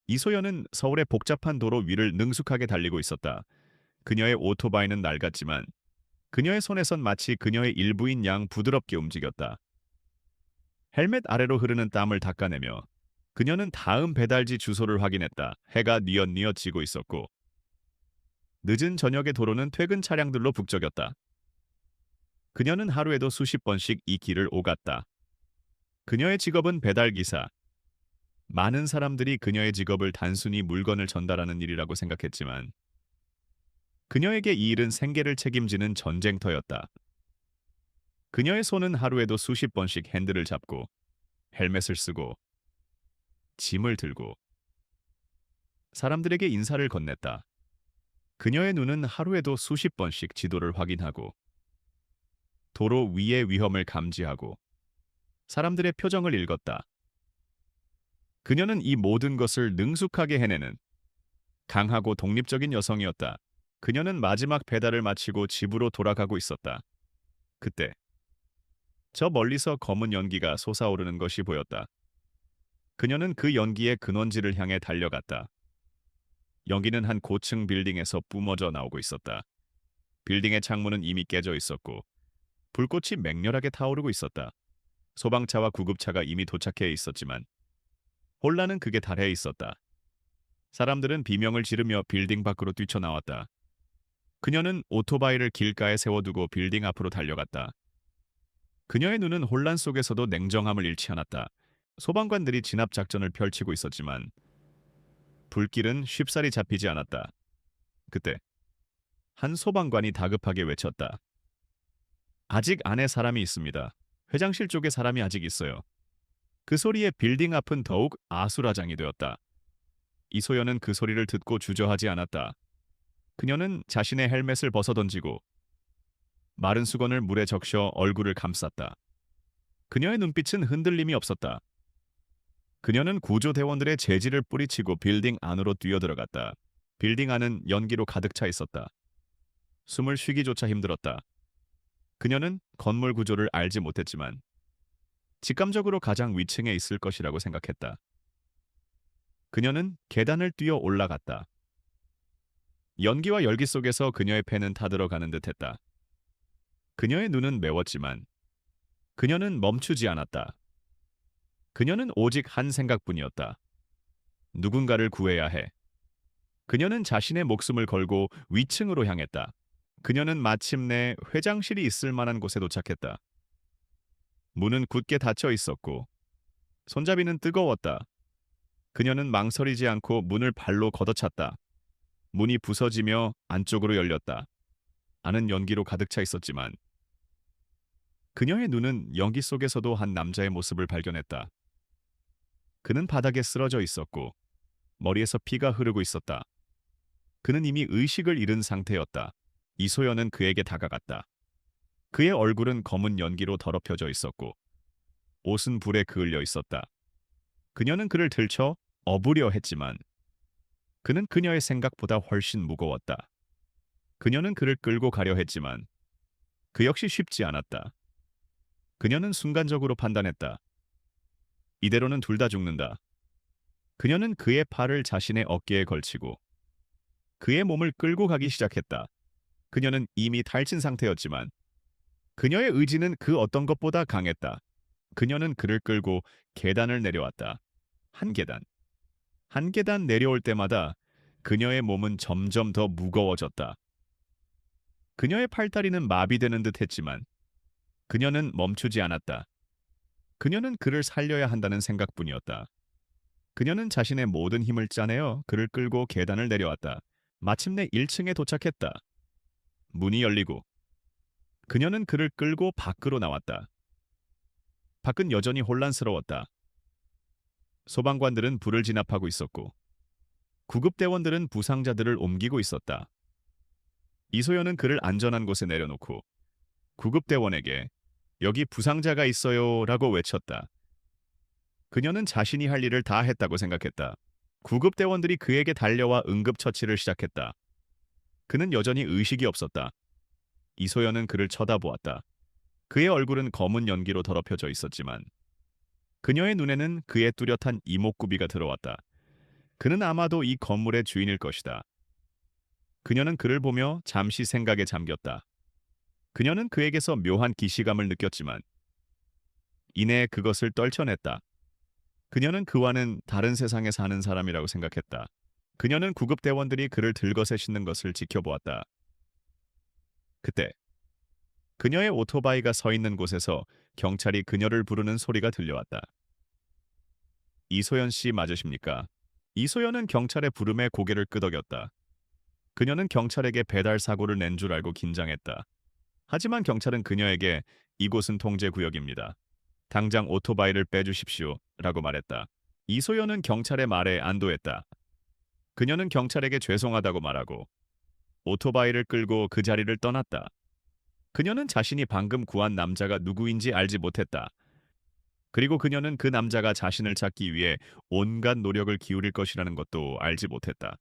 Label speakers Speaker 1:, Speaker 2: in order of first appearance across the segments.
Speaker 1: 이소연은 서울의 복잡한 도로 위를 능숙하게 달리고 있었다. 그녀의 오토바이는 낡았지만 그녀의 손에선 마치 그녀의 일부인 양 부드럽게 움직였다. 헬멧 아래로 흐르는 땀을 닦아내며 그녀는 다음 배달지 주소를 확인했다. 해가 뉘엿뉘엿 지고 있었고 늦은 저녁의 도로는 퇴근 차량들로 북적였다. 그녀는 하루에도 수십 번씩 이 길을 오갔다. 그녀의 직업은 배달기사. 많은 사람들이 그녀의 직업을 단순히 물건을 전달하는 일이라고 생각했지만 그녀에게 이 일은 생계를 책임지는 전쟁터였다. 그녀의 손은 하루에도 수십 번씩 핸들을 잡고 헬멧을 쓰고 짐을 들고 사람들에게 인사를 건넸다. 그녀의 눈은 하루에도 수십 번씩 지도를 확인하고 도로 위의 위험을 감지하고 사람들의 표정을 읽었다. 그녀는 이 모든 것을 능숙하게 해내는 강하고 독립적인 여성이었다. 그녀는 마지막 배달을 마치고 집으로 돌아가고 있었다. 그때 저 멀리서 검은 연기가 솟아오르는 것이 보였다. 그녀는 그 연기의 근원지를 향해 달려갔다. 연기는 한 고층 빌딩에서 뿜어져 나오고 있었다. 빌딩의 창문은 이미 깨져 있었고 불꽃이 맹렬하게 타오르고 있었다. 소방차와 구급차가 이미 도착해 있었지만 혼란은 극에 달해 있었다. 사람들은 비명을 지르며 빌딩 밖으로 뛰쳐나왔다. 그녀는 오토바이를 길가에 세워두고 빌딩 앞으로 달려갔다. 그녀의 눈은 혼란 속에서도 냉정함을 잃지 않았다. 소방관들이 진압 작전을 펼치고 있었지만 불길은 쉽사리 잡히지 않았다. 그때 한 소방관이 다급하게 외쳤다. 아직 안에 사람이 있습니다. 회장실 쪽에 사람이 아직 있어요. 그 소리에 빌딩 앞은 더욱 아수라장이 되었다. 이소연은 그 소리를 듣고 주저하지 않았다. 그녀는 자신의 헬멧을 벗어던지고 마른 수건을 물에 적셔 얼굴을 감쌌다. 그녀의 눈빛은 흔들림이 없었다. 그녀는 구조대원들의 제지를 뿌리치고 빌딩 안으로 뛰어들어갔다. 빌딩 안은 연기로 가득 차 있었다. 숨을 쉬기조차 힘들었다. 그녀는 건물 구조를 알지 못했지만 직감적으로 가장 위층에 있을 것이라고 생각했다. 그녀는 계단을 뛰어 올라갔다. 연기와 열기 속에서 그녀의 폐는 타들어가는 듯했다. 그녀의 눈은 매웠지만 그녀는 멈추지 않았다. 그녀는 오직 한 생각뿐이었다. 누군가를 구해야 해. 그녀는 자신의 목숨을 걸고 위층으로 향했다. 그녀는 마침내 회장실이 있을 만한 곳에 도착했다. 문은 굳게 닫혀 있었고 손잡이는 뜨거웠다. 그녀는 망설이지 않고 문을 발로 걷어찼다. 문이 부서지며 안쪽으로 열렸다. 안은 연기로 가득 차 있었지만 그녀의 눈은 연기 속에서도 한 남자의 모습을 발견했다. 그는 바닥에 쓰러져 있었고 머리에서 피가 흐르고 있었다. 그는 이미 의식을 잃은 상태였다. 이소연은 그에게 다가갔다. 그의 얼굴은 검은 연기로 더럽혀져 있었고 옷은 불에 그을려 있었다. 그녀는 그를 들쳐 업으려 했지만 그는 그녀의 생각보다 훨씬 무거웠다. 그녀는 그를 끌고 가려 했지만 그 역시 쉽지 않았다. 그녀는 순간적으로 판단했다. 이대로는 둘 다 죽는다. 그녀는 그의 팔을 자신의 어깨에 걸치고 그의 몸을 끌고 가기 시작했다. 그녀는 이미 탈진 상태였지만 그녀의 의지는 그 어떤 것보다 강했다. 그녀는 그를 끌고 계단을 내려왔다. 한 계단. 한 계단 내려올 때마다 그녀의 몸은 점점 더 무거워졌다. 그녀의 팔다리는 마비되는 듯 했지만 그녀는 멈추지 않았다. 그녀는 그를 살려야 한다는 생각뿐이었다. 그녀는 자신의 모든 힘을 짜내어 그를 끌고 계단을 내려왔다. 마침내 1층에 도착했다. 문이 열리고 그녀는 그를 끌고 밖으로 나왔다. 밖은 여전히 혼란스러웠다. 소방관들은 불을 진압하고 있었고 구급대원들은 부상자들을 옮기고 있었다. 이소연은 그를 안전한 곳에 내려놓고 구급대원에게 여기 부상자가 있어요 라고 외쳤다. 그녀는 자신이 할 일을 다 했다고 생각했다. 구급대원들이 그에게 달려와 응급처치를 시작했다. 그는 여전히 의식이 없었다. 이소연은 그를 쳐다보았다. 그의 얼굴은 검은 연기로 더럽혀져 있었지만 그녀의 눈에는 그의 뚜렷한 이목구비가 들어왔다. 그는 아마도 이 건물의 주인일 것이다. 그녀는 그를 보며 잠시 생각에 잠겼다. 그녀는 그에게서 묘한 기시감을 느꼈지만 이내 그것을 떨쳐냈다. 그녀는 그와는 다른 세상에 사는 사람이라고 생각했다. 그녀는 구급대원들이 그를 들것에 싣는 것을 지켜보았다. 그때 그녀의 오토바이가 서 있는 곳에서 경찰이 그녀를 부르는 소리가 들려왔다. 이소연 씨 맞으십니까? 이소연은 경찰의 부름에 고개를 끄덕였다. 그녀는 경찰에게 배달 사고를 낸 줄 알고 긴장했다. 하지만 경찰은 그녀에게 이곳은 통제구역입니다. 당장 오토바이를 빼주십시오. 라고 말했다. 이소연은 경찰의 말에 안도했다. 그녀는 경찰에게 죄송하다고 말하고 오토바이를 끌고 그 자리를 떠났다. 그녀는 자신이 방금 구한 남자가 누구인지 알지 못했다. 그리고 그녀는 그 남자가 자신을 찾기 위해 온갖 노력을 기울일 것이라는 것도 알지 못했다.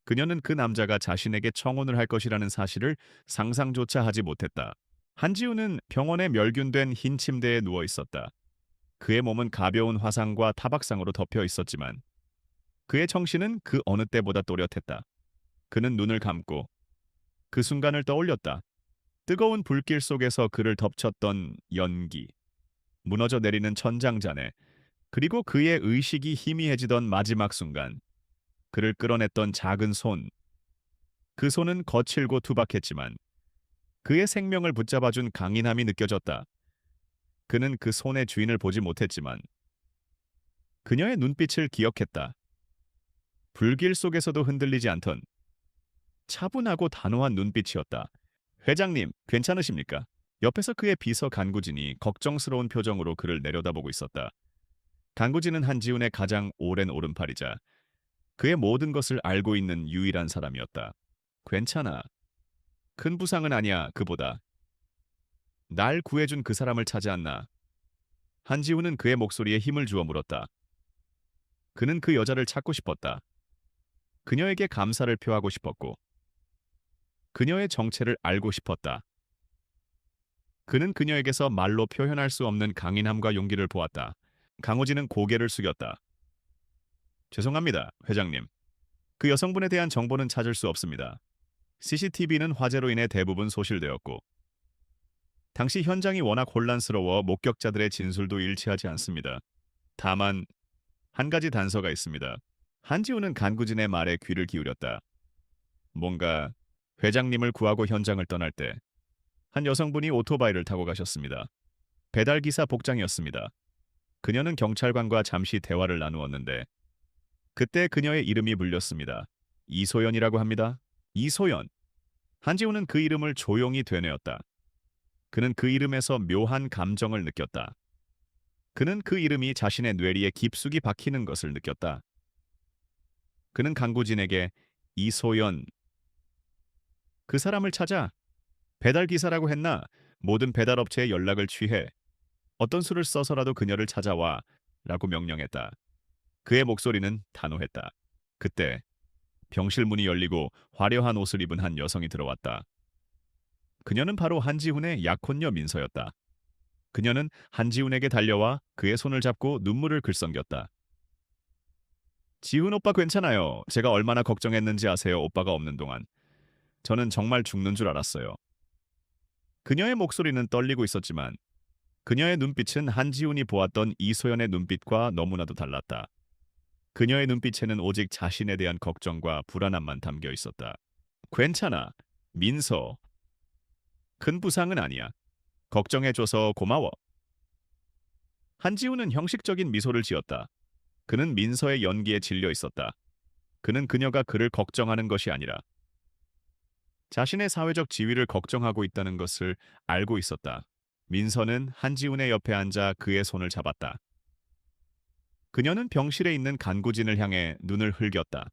Speaker 1: 그녀는 그 남자가 자신에게 청혼을 할 것이라는 사실을 상상조차 하지 못했다. 한지우는 병원에 멸균된 흰 침대에 누워 있었다. 그의 몸은 가벼운 화상과 타박상으로 덮여 있었지만 그의 정신은 그 어느 때보다 또렷했다. 그는 눈을 감고 그 순간을 떠올렸다. 뜨거운 불길 속에서 그를 덮쳤던 연기, 무너져 내리는 천장잔해, 그리고 그의 의식이 희미해지던 마지막 순간, 그를 끌어냈던 작은 손. 그 손은 거칠고 투박했지만 그의 생명을 붙잡아준 강인함이 느껴졌다. 그는 그 손의 주인을 보지 못했지만 그녀의 눈빛을 기억했다. 불길 속에서도 흔들리지 않던 차분하고 단호한 눈빛이었다. 회장님, 괜찮으십니까? 옆에서 그의 비서 간구진이 걱정스러운 표정으로 그를 내려다보고 있었다. 간구진은 한지훈의 가장 오랜 오른팔이자 그의 모든 것을 알고 있는 유일한 사람이었다. 괜찮아. 큰 부상은 아니야, 그보다. 날 구해준 그 사람을 찾지 않나. 한지훈은 그의 목소리에 힘을 주어 물었다. 그는 그 여자를 찾고 싶었다. 그녀에게 감사를 표하고 싶었고, 그녀의 정체를 알고 싶었다. 그는 그녀에게서 말로 표현할 수 없는 강인함과 용기를 보았다. 강호진은 고개를 숙였다. 죄송합니다, 회장님. 그 여성분에 대한 정보는 찾을 수 없습니다. CCTV는 화재로 인해 대부분 소실되었고, 당시 현장이 워낙 혼란스러워 목격자들의 진술도 일치하지 않습니다. 다만 한 가지 단서가 있습니다. 한지우는 간구진의 말에 귀를 기울였다. 뭔가 회장님을 구하고 현장을 떠날 때 한 여성분이 오토바이를 타고 가셨습니다. 배달기사 복장이었습니다. 그녀는 경찰관과 잠시 대화를 나누었는데 그때 그녀의 이름이 불렸습니다. 이소연이라고 합니다. 이소연. 한지우는 그 이름을 조용히 되뇌었다. 그는 그 이름에서 묘한 감정을 느꼈다. 그는 그 이름이 자신의 뇌리에 깊숙이 박히는 것을 느꼈다. 그는 강구진에게 이소연, 그 사람을 찾아. 배달기사라고 했나? 모든 배달업체에 연락을 취해 어떤 수를 써서라도 그녀를 찾아와 라고 명령했다. 그의 목소리는 단호했다. 그때 병실 문이 열리고 화려한 옷을 입은 한 여성이 들어왔다. 그녀는 바로 한지훈의 약혼녀 민서였다. 그녀는 한지훈에게 달려와 그의 손을 잡고 눈물을 글썽겼다. 지훈 오빠 괜찮아요. 제가 얼마나 걱정했는지 아세요? 오빠가 없는 동안. 저는 정말 죽는 줄 알았어요. 그녀의 목소리는 떨리고 있었지만 그녀의 눈빛은 한지훈이 보았던 이소연의 눈빛과 너무나도 달랐다. 그녀의 눈빛에는 오직 자신에 대한 걱정과 불안함만 담겨 있었다. 괜찮아, 민서. 큰 부상은 아니야. 걱정해줘서 고마워. 한지훈은 형식적인 미소를 지었다. 그는 민서의 연기에 질려 있었다. 그는 그녀가 그를 걱정하는 것이 아니라 자신의 사회적 지위를 걱정하고 있다는 것을 알고 있었다. 민서는 한지훈의 옆에 앉아 그의 손을 잡았다. 그녀는 병실에 있는 간구진을 향해 눈을 흘겼다.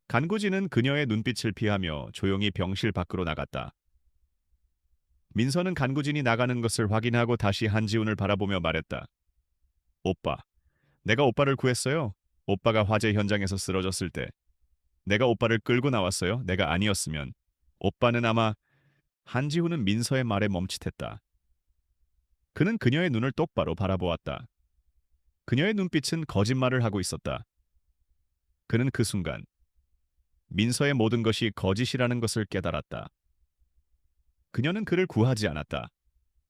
Speaker 1: 간구진은 그녀의 눈빛을 피하며 조용히 병실 밖으로 나갔다. 민서는 간구진이 나가는 것을 확인하고 다시 한지훈을 바라보며 말했다. 오빠, 내가 오빠를 구했어요. 오빠가 화재 현장에서 쓰러졌을 때 내가 오빠를 끌고 나왔어요. 내가 아니었으면 오빠는 아마... 한지훈은 민서의 말에 멈칫했다. 그는 그녀의 눈을 똑바로 바라보았다. 그녀의 눈빛은 거짓말을 하고 있었다. 그는 그 순간 민서의 모든 것이 거짓이라는 것을 깨달았다. 그녀는 그를 구하지 않았다.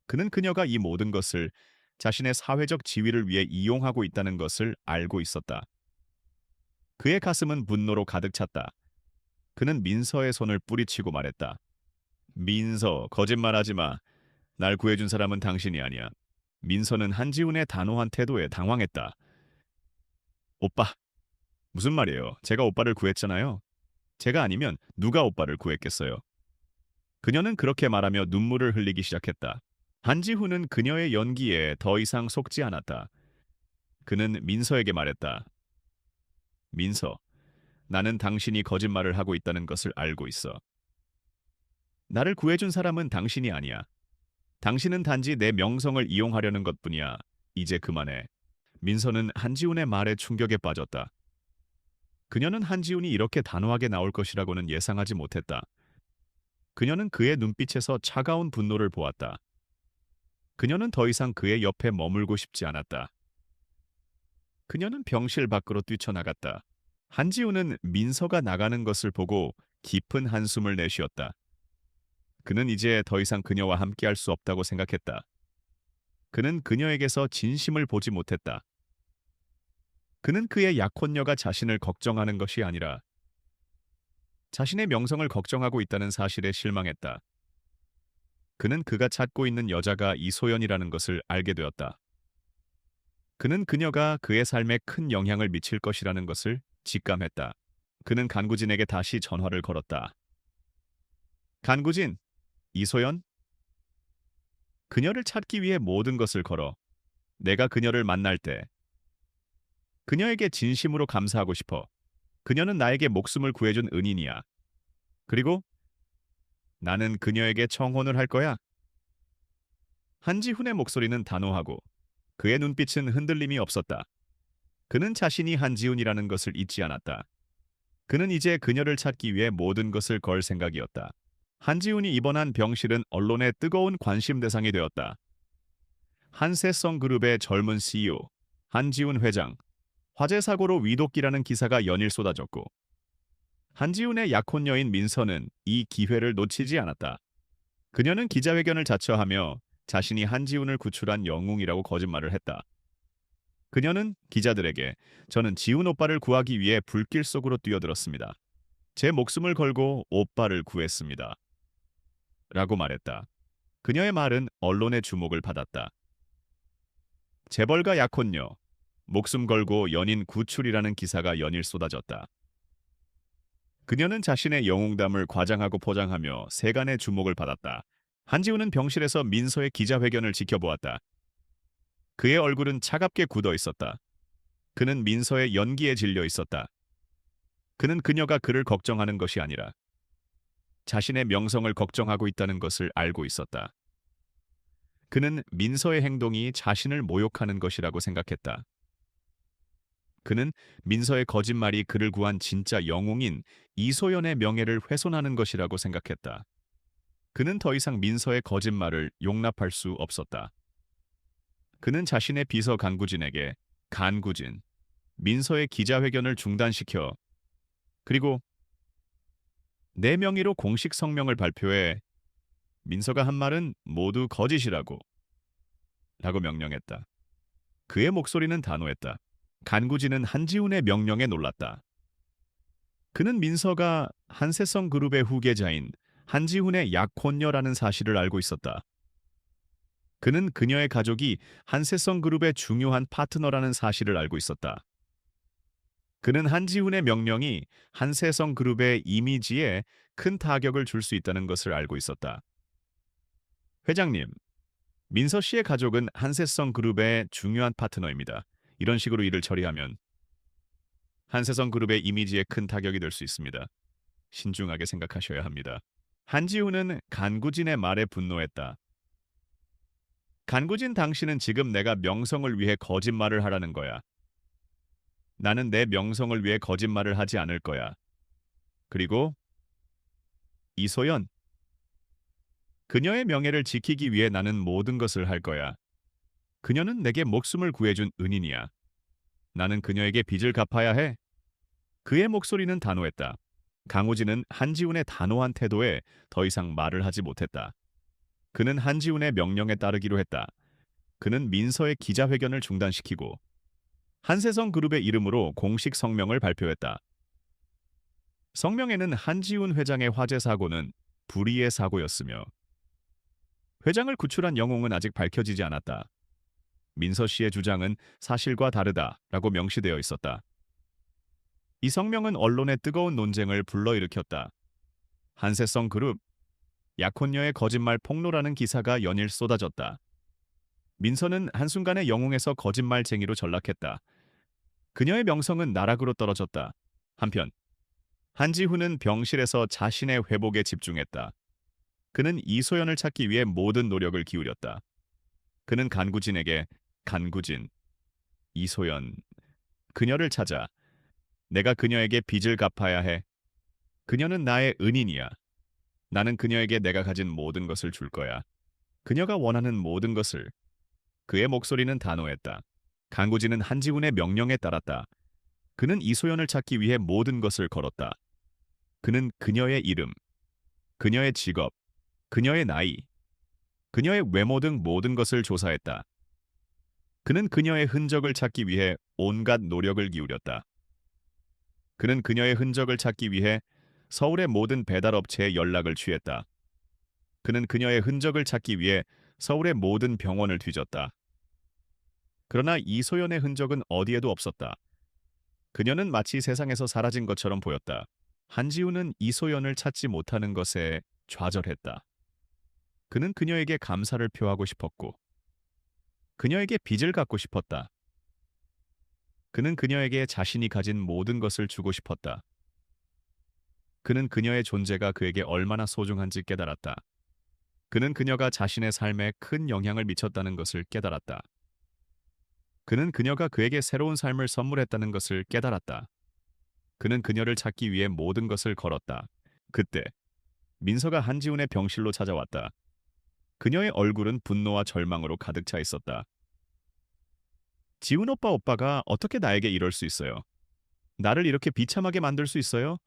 Speaker 1: 그는 그녀가 이 모든 것을 자신의 사회적 지위를 위해 이용하고 있다는 것을 알고 있었다. 그의 가슴은 분노로 가득 찼다. 그는 민서의 손을 뿌리치고 말했다. 민서, 거짓말하지 마. 날 구해준 사람은 당신이 아니야. 민서는 한지훈의 단호한 태도에 당황했다. 오빠, 무슨 말이에요? 제가 오빠를 구했잖아요. 제가 아니면 누가 오빠를 구했겠어요? 그녀는 그렇게 말하며 눈물을 흘리기 시작했다. 한지훈은 그녀의 연기에 더 이상 속지 않았다. 그는 민서에게 말했다. 민서, 나는 당신이 거짓말을 하고 있다는 것을 알고 있어. 나를 구해준 사람은 당신이 아니야. 당신은 단지 내 명성을 이용하려는 것뿐이야. 이제 그만해. 민서는 한지훈의 말에 충격에 빠졌다. 그녀는 한지훈이 이렇게 단호하게 나올 것이라고는 예상하지 못했다. 그녀는 그의 눈빛에서 차가운 분노를 보았다. 그녀는 더 이상 그의 옆에 머물고 싶지 않았다. 그녀는 병실 밖으로 뛰쳐나갔다. 한지훈은 민서가 나가는 것을 보고 깊은 한숨을 내쉬었다. 그는 이제 더 이상 그녀와 함께할 수 없다고 생각했다. 그는 그녀에게서 진심을 보지 못했다. 그는 그의 약혼녀가 자신을 걱정하는 것이 아니라 자신의 명성을 걱정하고 있다는 사실에 실망했다. 그는 그가 찾고 있는 여자가 이소연이라는 것을 알게 되었다. 그는 그녀가 그의 삶에 큰 영향을 미칠 것이라는 것을 직감했다. 그는 간구진에게 다시 전화를 걸었다. 간구진, 이소연? 그녀를 찾기 위해 모든 것을 걸어. 내가 그녀를 만날 때 그녀에게 진심으로 감사하고 싶어. 그녀는 나에게 목숨을 구해준 은인이야. 그리고 나는 그녀에게 청혼을 할 거야. 한지훈의 목소리는 단호하고 그의 눈빛은 흔들림이 없었다. 그는 자신이 한지훈이라는 것을 잊지 않았다. 그는 이제 그녀를 찾기 위해 모든 것을 걸 생각이었다. 한지훈이 입원한 병실은 언론의 뜨거운 관심 대상이 되었다. 한세성 그룹의 젊은 CEO, 한지훈 회장, 화재 사고로 위독기라는 기사가 연일 쏟아졌고 한지훈의 약혼녀인 민서는 이 기회를 놓치지 않았다. 그녀는 기자회견을 자처하며 자신이 한지훈을 구출한 영웅이라고 거짓말을 했다. 그녀는 기자들에게 저는 지훈 오빠를 구하기 위해 불길 속으로 뛰어들었습니다. 제 목숨을 걸고 오빠를 구했습니다. 라고 말했다. 그녀의 말은 언론의 주목을 받았다. 재벌가 약혼녀, 목숨 걸고 연인 구출이라는 기사가 연일 쏟아졌다. 그녀는 자신의 영웅담을 과장하고 포장하며 세간의 주목을 받았다. 한지훈은 병실에서 민서의 기자회견을 지켜보았다. 그의 얼굴은 차갑게 굳어 있었다. 그는 민서의 연기에 질려 있었다. 그는 그녀가 그를 걱정하는 것이 아니라 자신의 명성을 걱정하고 있다는 것을 알고 있었다. 그는 민서의 행동이 자신을 모욕하는 것이라고 생각했다. 그는 민서의 거짓말이 그를 구한 진짜 영웅인 이소연의 명예를 훼손하는 것이라고 생각했다. 그는 더 이상 민서의 거짓말을 용납할 수 없었다. 그는 자신의 비서 간구진에게 간구진, 민서의 기자회견을 중단시켜 그리고 내 명의로 공식 성명을 발표해 민서가 한 말은 모두 거짓이라고 라고 명령했다. 그의 목소리는 단호했다. 간구진은 한지훈의 명령에 놀랐다. 그는 민서가 한세성 그룹의 후계자인 한지훈의 약혼녀라는 사실을 알고 있었다. 그는 그녀의 가족이 한세성 그룹의 중요한 파트너라는 사실을 알고 있었다. 그는 한지훈의 명령이 한세성 그룹의 이미지에 큰 타격을 줄 수 있다는 것을 알고 있었다. 회장님, 민서 씨의 가족은 한세성 그룹의 중요한 파트너입니다. 이런 식으로 일을 처리하면 한세성 그룹의 이미지에 큰 타격이 될 수 있습니다. 신중하게 생각하셔야 합니다. 한지훈은 간구진의 말에 분노했다. 간구진, 당신은 지금 내가 명성을 위해 거짓말을 하라는 거야. 나는 내 명성을 위해 거짓말을 하지 않을 거야. 그리고 이소연, 그녀의 명예를 지키기 위해 나는 모든 것을 할 거야. 그녀는 내게 목숨을 구해준 은인이야. 나는 그녀에게 빚을 갚아야 해. 그의 목소리는 단호했다. 강우진은 한지훈의 단호한 태도에 더 이상 말을 하지 못했다. 그는 한지훈의 명령에 따르기로 했다. 그는 민서의 기자회견을 중단시키고 한세성 그룹의 이름으로 공식 성명을 발표했다. 성명에는 한지훈 회장의 화재 사고는 불의의 사고였으며 회장을 구출한 영웅은 아직 밝혀지지 않았다. 민서 씨의 주장은 사실과 다르다라고 명시되어 있었다. 이 성명은 언론의 뜨거운 논쟁을 불러일으켰다. 한세성 그룹, 약혼녀의 거짓말 폭로라는 기사가 연일 쏟아졌다. 민서는 한순간에 영웅에서 거짓말쟁이로 전락했다. 그녀의 명성은 나락으로 떨어졌다. 한편 한지훈은 병실에서 자신의 회복에 집중했다. 그는 이소연을 찾기 위해 모든 노력을 기울였다. 그는 간구진에게 간구진, 이소연, 그녀를 찾아 내가 그녀에게 빚을 갚아야 해. 그녀는 나의 은인이야. 나는 그녀에게 내가 가진 모든 것을 줄 거야. 그녀가 원하는 모든 것을. 그의 목소리는 단호했다. 강구진은 한지훈의 명령에 따랐다. 그는 이소연을 찾기 위해 모든 것을 걸었다. 그는 그녀의 이름, 그녀의 직업, 그녀의 나이, 그녀의 외모 등 모든 것을 조사했다. 그는 그녀의 흔적을 찾기 위해 온갖 노력을 기울였다. 그는 그녀의 흔적을 찾기 위해 서울의 모든 배달업체에 연락을 취했다. 그는 그녀의 흔적을 찾기 위해 서울의 모든 병원을 뒤졌다. 그러나 이소연의 흔적은 어디에도 없었다. 그녀는 마치 세상에서 사라진 것처럼 보였다. 한지훈은 이소연을 찾지 못하는 것에 좌절했다. 그는 그녀에게 감사를 표하고 싶었고 그녀에게 빚을 갚고 싶었다. 그는 그녀에게 자신이 가진 모든 것을 주고 싶었다. 그는 그녀의 존재가 그에게 얼마나 소중한지 깨달았다. 그는 그녀가 자신의 삶에 큰 영향을 미쳤다는 것을 깨달았다. 그는 그녀가 그에게 새로운 삶을 선물했다는 것을 깨달았다. 그는 그녀를 찾기 위해 모든 것을 걸었다. 그때 민서가 한지훈의 병실로 찾아왔다. 그녀의 얼굴은 분노와 절망으로 가득 차 있었다. 지훈 오빠가 어떻게 나에게 이럴 수 있어요? 나를 이렇게 비참하게 만들 수 있어요?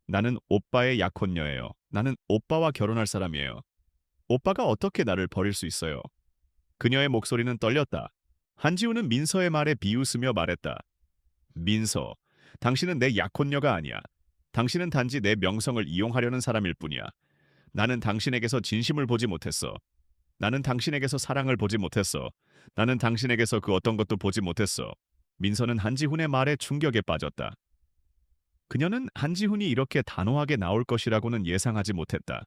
Speaker 1: 나는 오빠의 약혼녀예요. 나는 오빠와 결혼할 사람이에요. 오빠가 어떻게 나를 버릴 수 있어요? 그녀의 목소리는 떨렸다. 한지훈은 민서의 말에 비웃으며 말했다. 민서, 당신은 내 약혼녀가 아니야. 당신은 단지 내 명성을 이용하려는 사람일 뿐이야. 나는 당신에게서 진심을 보지 못했어. 나는 당신에게서 사랑을 보지 못했어. 나는 당신에게서 그 어떤 것도 보지 못했어. 민서는 한지훈의 말에 충격에 빠졌다. 그녀는 한지훈이 이렇게 단호하게 나올 것이라고는 예상하지 못했다.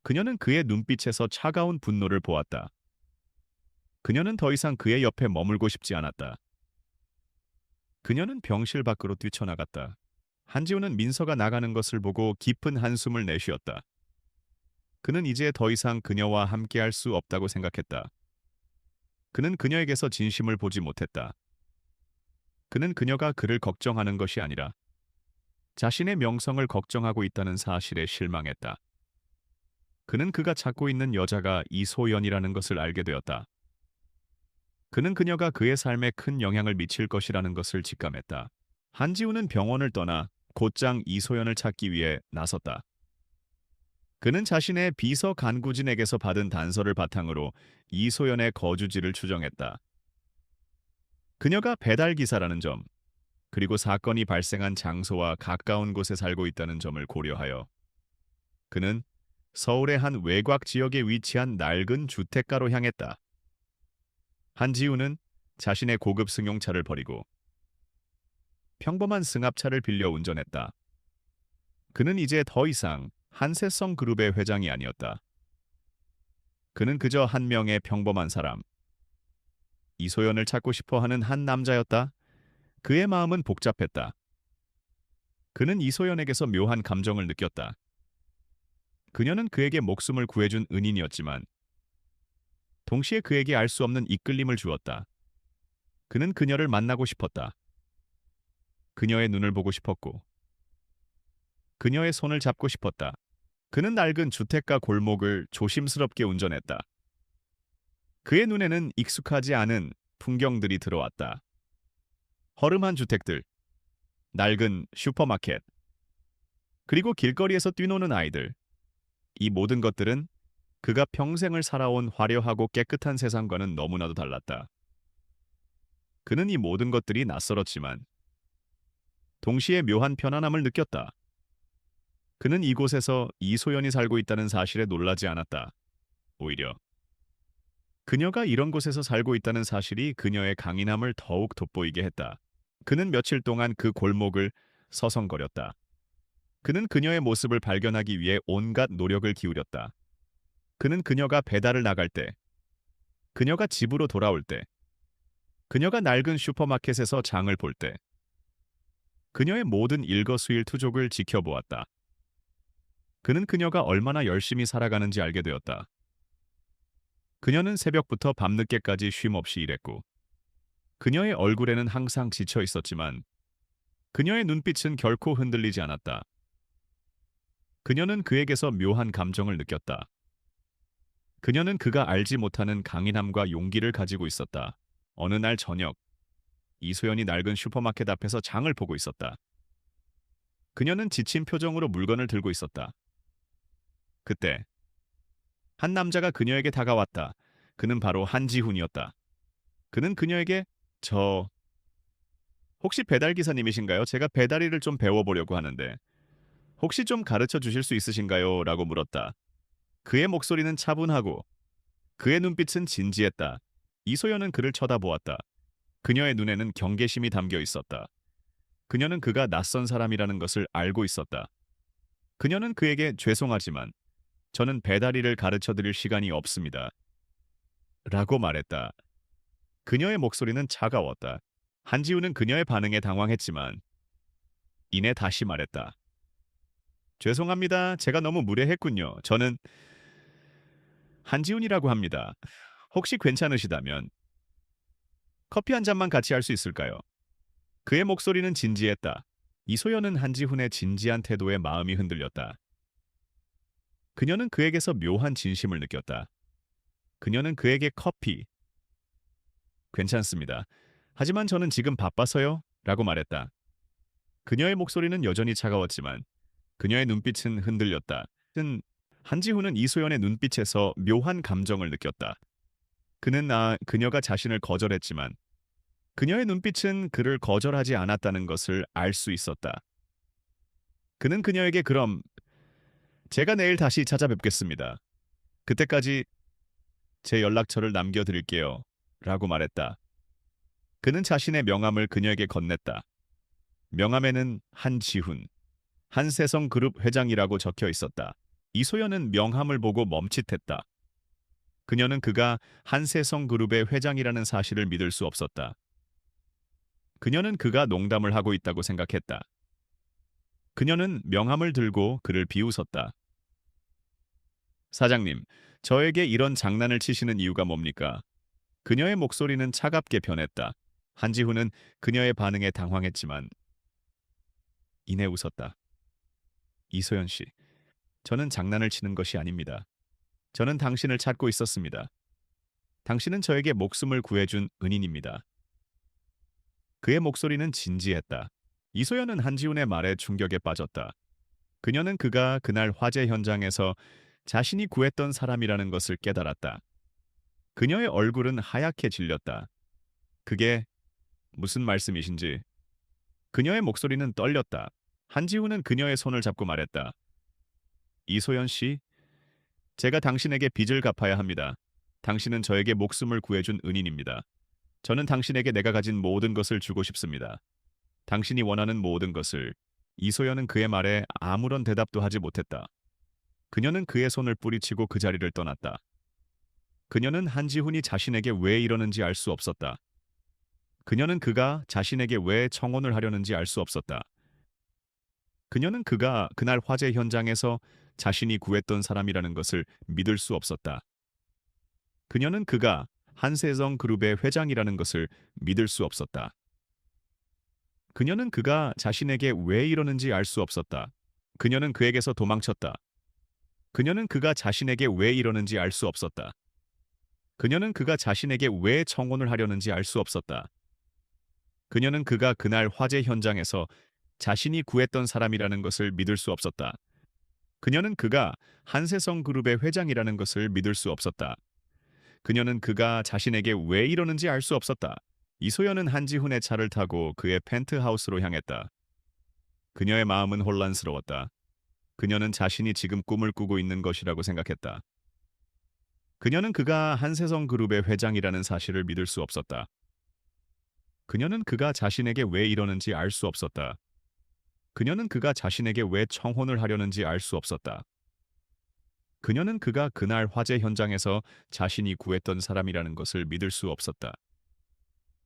Speaker 1: 그녀는 그의 눈빛에서 차가운 분노를 보았다. 그녀는 더 이상 그의 옆에 머물고 싶지 않았다. 그녀는 병실 밖으로 뛰쳐나갔다. 한지훈은 민서가 나가는 것을 보고 깊은 한숨을 내쉬었다. 그는 이제 더 이상 그녀와 함께할 수 없다고 생각했다. 그는 그녀에게서 진심을 보지 못했다. 그는 그녀가 그를 걱정하는 것이 아니라 자신의 명성을 걱정하고 있다는 사실에 실망했다. 그는 그가 찾고 있는 여자가 이소연이라는 것을 알게 되었다. 그는 그녀가 그의 삶에 큰 영향을 미칠 것이라는 것을 직감했다. 한지훈은 병원을 떠나 곧장 이소연을 찾기 위해 나섰다. 그는 자신의 비서 간구진에게서 받은 단서를 바탕으로 이소연의 거주지를 추정했다. 그녀가 배달기사라는 점, 그리고 사건이 발생한 장소와 가까운 곳에 살고 있다는 점을 고려하여 그는 서울의 한 외곽 지역에 위치한 낡은 주택가로 향했다. 한지훈은 자신의 고급 승용차를 버리고 평범한 승합차를 빌려 운전했다. 그는 이제 더 이상 한세성 그룹의 회장이 아니었다. 그는 그저 한 명의 평범한 사람. 이소연을 찾고 싶어 하는 한 남자였다. 그의 마음은 복잡했다. 그는 이소연에게서 묘한 감정을 느꼈다. 그녀는 그에게 목숨을 구해준 은인이었지만 동시에 그에게 알 수 없는 이끌림을 주었다. 그는 그녀를 만나고 싶었다. 그녀의 눈을 보고 싶었고 그녀의 손을 잡고 싶었다. 그는 낡은 주택가 골목을 조심스럽게 운전했다. 그의 눈에는 익숙하지 않은 풍경들이 들어왔다. 허름한 주택들, 낡은 슈퍼마켓, 그리고 길거리에서 뛰노는 아이들. 이 모든 것들은 그가 평생을 살아온 화려하고 깨끗한 세상과는 너무나도 달랐다. 그는 이 모든 것들이 낯설었지만 동시에 묘한 편안함을 느꼈다. 그는 이곳에서 이소연이 살고 있다는 사실에 놀라지 않았다. 오히려 그녀가 이런 곳에서 살고 있다는 사실이 그녀의 강인함을 더욱 돋보이게 했다. 그는 며칠 동안 그 골목을 서성거렸다. 그는 그녀의 모습을 발견하기 위해 온갖 노력을 기울였다. 그는 그녀가 배달을 나갈 때, 그녀가 집으로 돌아올 때, 그녀가 낡은 슈퍼마켓에서 장을 볼 때, 그녀의 모든 일거수일투족을 지켜보았다. 그는 그녀가 얼마나 열심히 살아가는지 알게 되었다. 그녀는 새벽부터 밤늦게까지 쉼없이 일했고, 그녀의 얼굴에는 항상 지쳐 있었지만, 그녀의 눈빛은 결코 흔들리지 않았다. 그녀는 그에게서 묘한 감정을 느꼈다. 그녀는 그가 알지 못하는 강인함과 용기를 가지고 있었다. 어느 날 저녁, 이소연이 낡은 슈퍼마켓 앞에서 장을 보고 있었다. 그녀는 지친 표정으로 물건을 들고 있었다. 그때 한 남자가 그녀에게 다가왔다. 그는 바로 한지훈이었다. 그는 그녀에게 저 혹시 배달 기사님이신가요? 제가 배달일을 좀 배워보려고 하는데 혹시 좀 가르쳐 주실 수 있으신가요? 라고 물었다. 그의 목소리는 차분하고 그의 눈빛은 진지했다. 이소연은 그를 쳐다보았다. 그녀의 눈에는 경계심이 담겨 있었다. 그녀는 그가 낯선 사람이라는 것을 알고 있었다. 그녀는 그에게 죄송하지만 저는 배달일을 가르쳐 드릴 시간이 없습니다. 라고 말했다. 그녀의 목소리는 차가웠다. 한지우는 그녀의 반응에 당황했지만 이내 다시 말했다. 죄송합니다. 제가 너무 무례했군요. 저는 한지훈이라고 합니다. 혹시 괜찮으시다면 커피 한 잔만 같이 할 수 있을까요? 그의 목소리는 진지했다. 이소연은 한지훈의 진지한 태도에 마음이 흔들렸다. 그녀는 그에게서 묘한 진심을 느꼈다. 그녀는 그에게 커피. 괜찮습니다. 하지만 저는 지금 바빠서요. 라고 말했다. 그녀의 목소리는 여전히 차가웠지만 그녀의 눈빛은 흔들렸다. 한지훈은 이소연의 눈빛에서 묘한 감정을 느꼈다. 그녀가 자신을 거절했지만 그녀의 눈빛은 그를 거절하지 않았다는 것을 알 수 있었다. 그는 그녀에게 그럼 제가 내일 다시 찾아뵙겠습니다. 그때까지 제 연락처를 남겨드릴게요. 라고 말했다. 그는 자신의 명함을 그녀에게 건넸다. 명함에는 한지훈, 한세성그룹 회장이라고 적혀 있었다. 이소연은 명함을 보고 멈칫했다. 그녀는 그가 한세성그룹의 회장이라는 사실을 믿을 수 없었다. 그녀는 그가 농담을 하고 있다고 생각했다. 그녀는 명함을 들고 그를 비웃었다. 사장님, 저에게 이런 장난을 치시는 이유가 뭡니까? 그녀의 목소리는 차갑게 변했다. 한지훈은 그녀의 반응에 당황했지만 이내 웃었다. 이소연 씨, 저는 장난을 치는 것이 아닙니다. 저는 당신을 찾고 있었습니다. 당신은 저에게 목숨을 구해준 은인입니다. 그의 목소리는 진지했다. 이소연은 한지훈의 말에 충격에 빠졌다. 그녀는 그가 그날 화재 현장에서 자신이 구했던 사람이라는 것을 깨달았다. 그녀의 얼굴은 하얗게 질렸다. 그게 무슨 말씀이신지. 그녀의 목소리는 떨렸다. 한지훈은 그녀의 손을 잡고 말했다. 이소연 씨, 제가 당신에게 빚을 갚아야 합니다. 당신은 저에게 목숨을 구해준 은인입니다. 저는 당신에게 내가 가진 모든 것을 주고 싶습니다. 당신이 원하는 모든 것을. 이소연은 그의 말에 아무런 대답도 하지 못했다. 그녀는 그의 손을 뿌리치고 그 자리를 떠났다. 그녀는 한지훈이 자신에게 왜 이러는지 알 수 없었다. 그녀는 그가 자신에게 왜 청혼을 하려는지 알 수 없었다. 그녀는 그가 그날 화재 현장에서 자신이 구했던 사람이라는 것을 믿을 수 없었다. 그녀는 그가 한세성 그룹의 회장이라는 것을 믿을 수 없었다. 그녀는 그가 자신에게 왜 이러는지 알 수 없었다. 그녀는 그에게서 도망쳤다. 그녀는 그가 자신에게 왜 이러는지 알 수 없었다. 그녀는 그가 자신에게 왜 청혼을 하려는지 알 수 없었다. 그녀는 그가 그날 화재 현장에서 자신이 구했던 사람이라는 것을 믿을 수 없었다. 그녀는 그가 한세성 그룹의 회장이라는 것을 믿을 수 없었다. 그녀는 그가 자신에게 왜 이러는지 알 수 없었다. 이소연은 한지훈의 차를 타고 그의 펜트하우스로 향했다. 그녀의 마음은 혼란스러웠다. 그녀는 자신이 지금 꿈을 꾸고 있는 것이라고 생각했다. 그녀는 그가 한세성 그룹의 회장이라는 사실을 믿을 수 없었다. 그녀는 그가 자신에게 왜 이러는지 알 수 없었다. 그녀는 그가 자신에게 왜 청혼을 하려는지 알 수 없었다. 그녀는 그가 그날 화재 현장에서 자신이 구했던 사람이라는 것을 믿을 수 없었다.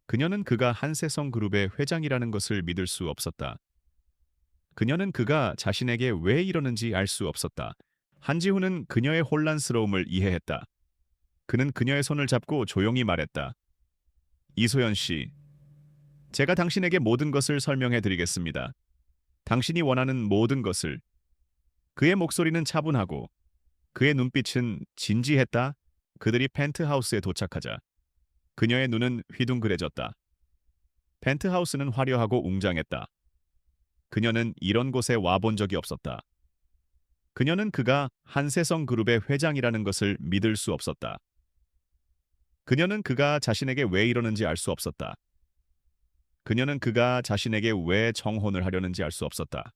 Speaker 1: 그녀는 그가 한세성 그룹의 회장이라는 것을 믿을 수 없었다. 그녀는 그가 자신에게 왜 이러는지 알 수 없었다. 한지훈은 그녀의 혼란스러움을 이해했다. 그는 그녀의 손을 잡고 조용히 말했다. 이소연 씨, 제가 당신에게 모든 것을 설명해 드리겠습니다. 당신이 원하는 모든 것을. 그의 목소리는 차분하고 그의 눈빛은 진지했다. 그들이 펜트하우스에 도착하자 그녀의 눈은 휘둥그레졌다. 펜트하우스는 화려하고 웅장했다. 그녀는 이런 곳에 와본 적이 없었다. 그녀는 그가 한세성 그룹의 회장이라는 것을 믿을 수 없었다. 그녀는 그가 자신에게 왜 이러는지 알 수 없었다. 그녀는 그가 자신에게 왜 청혼을 하려는지 알 수 없었다.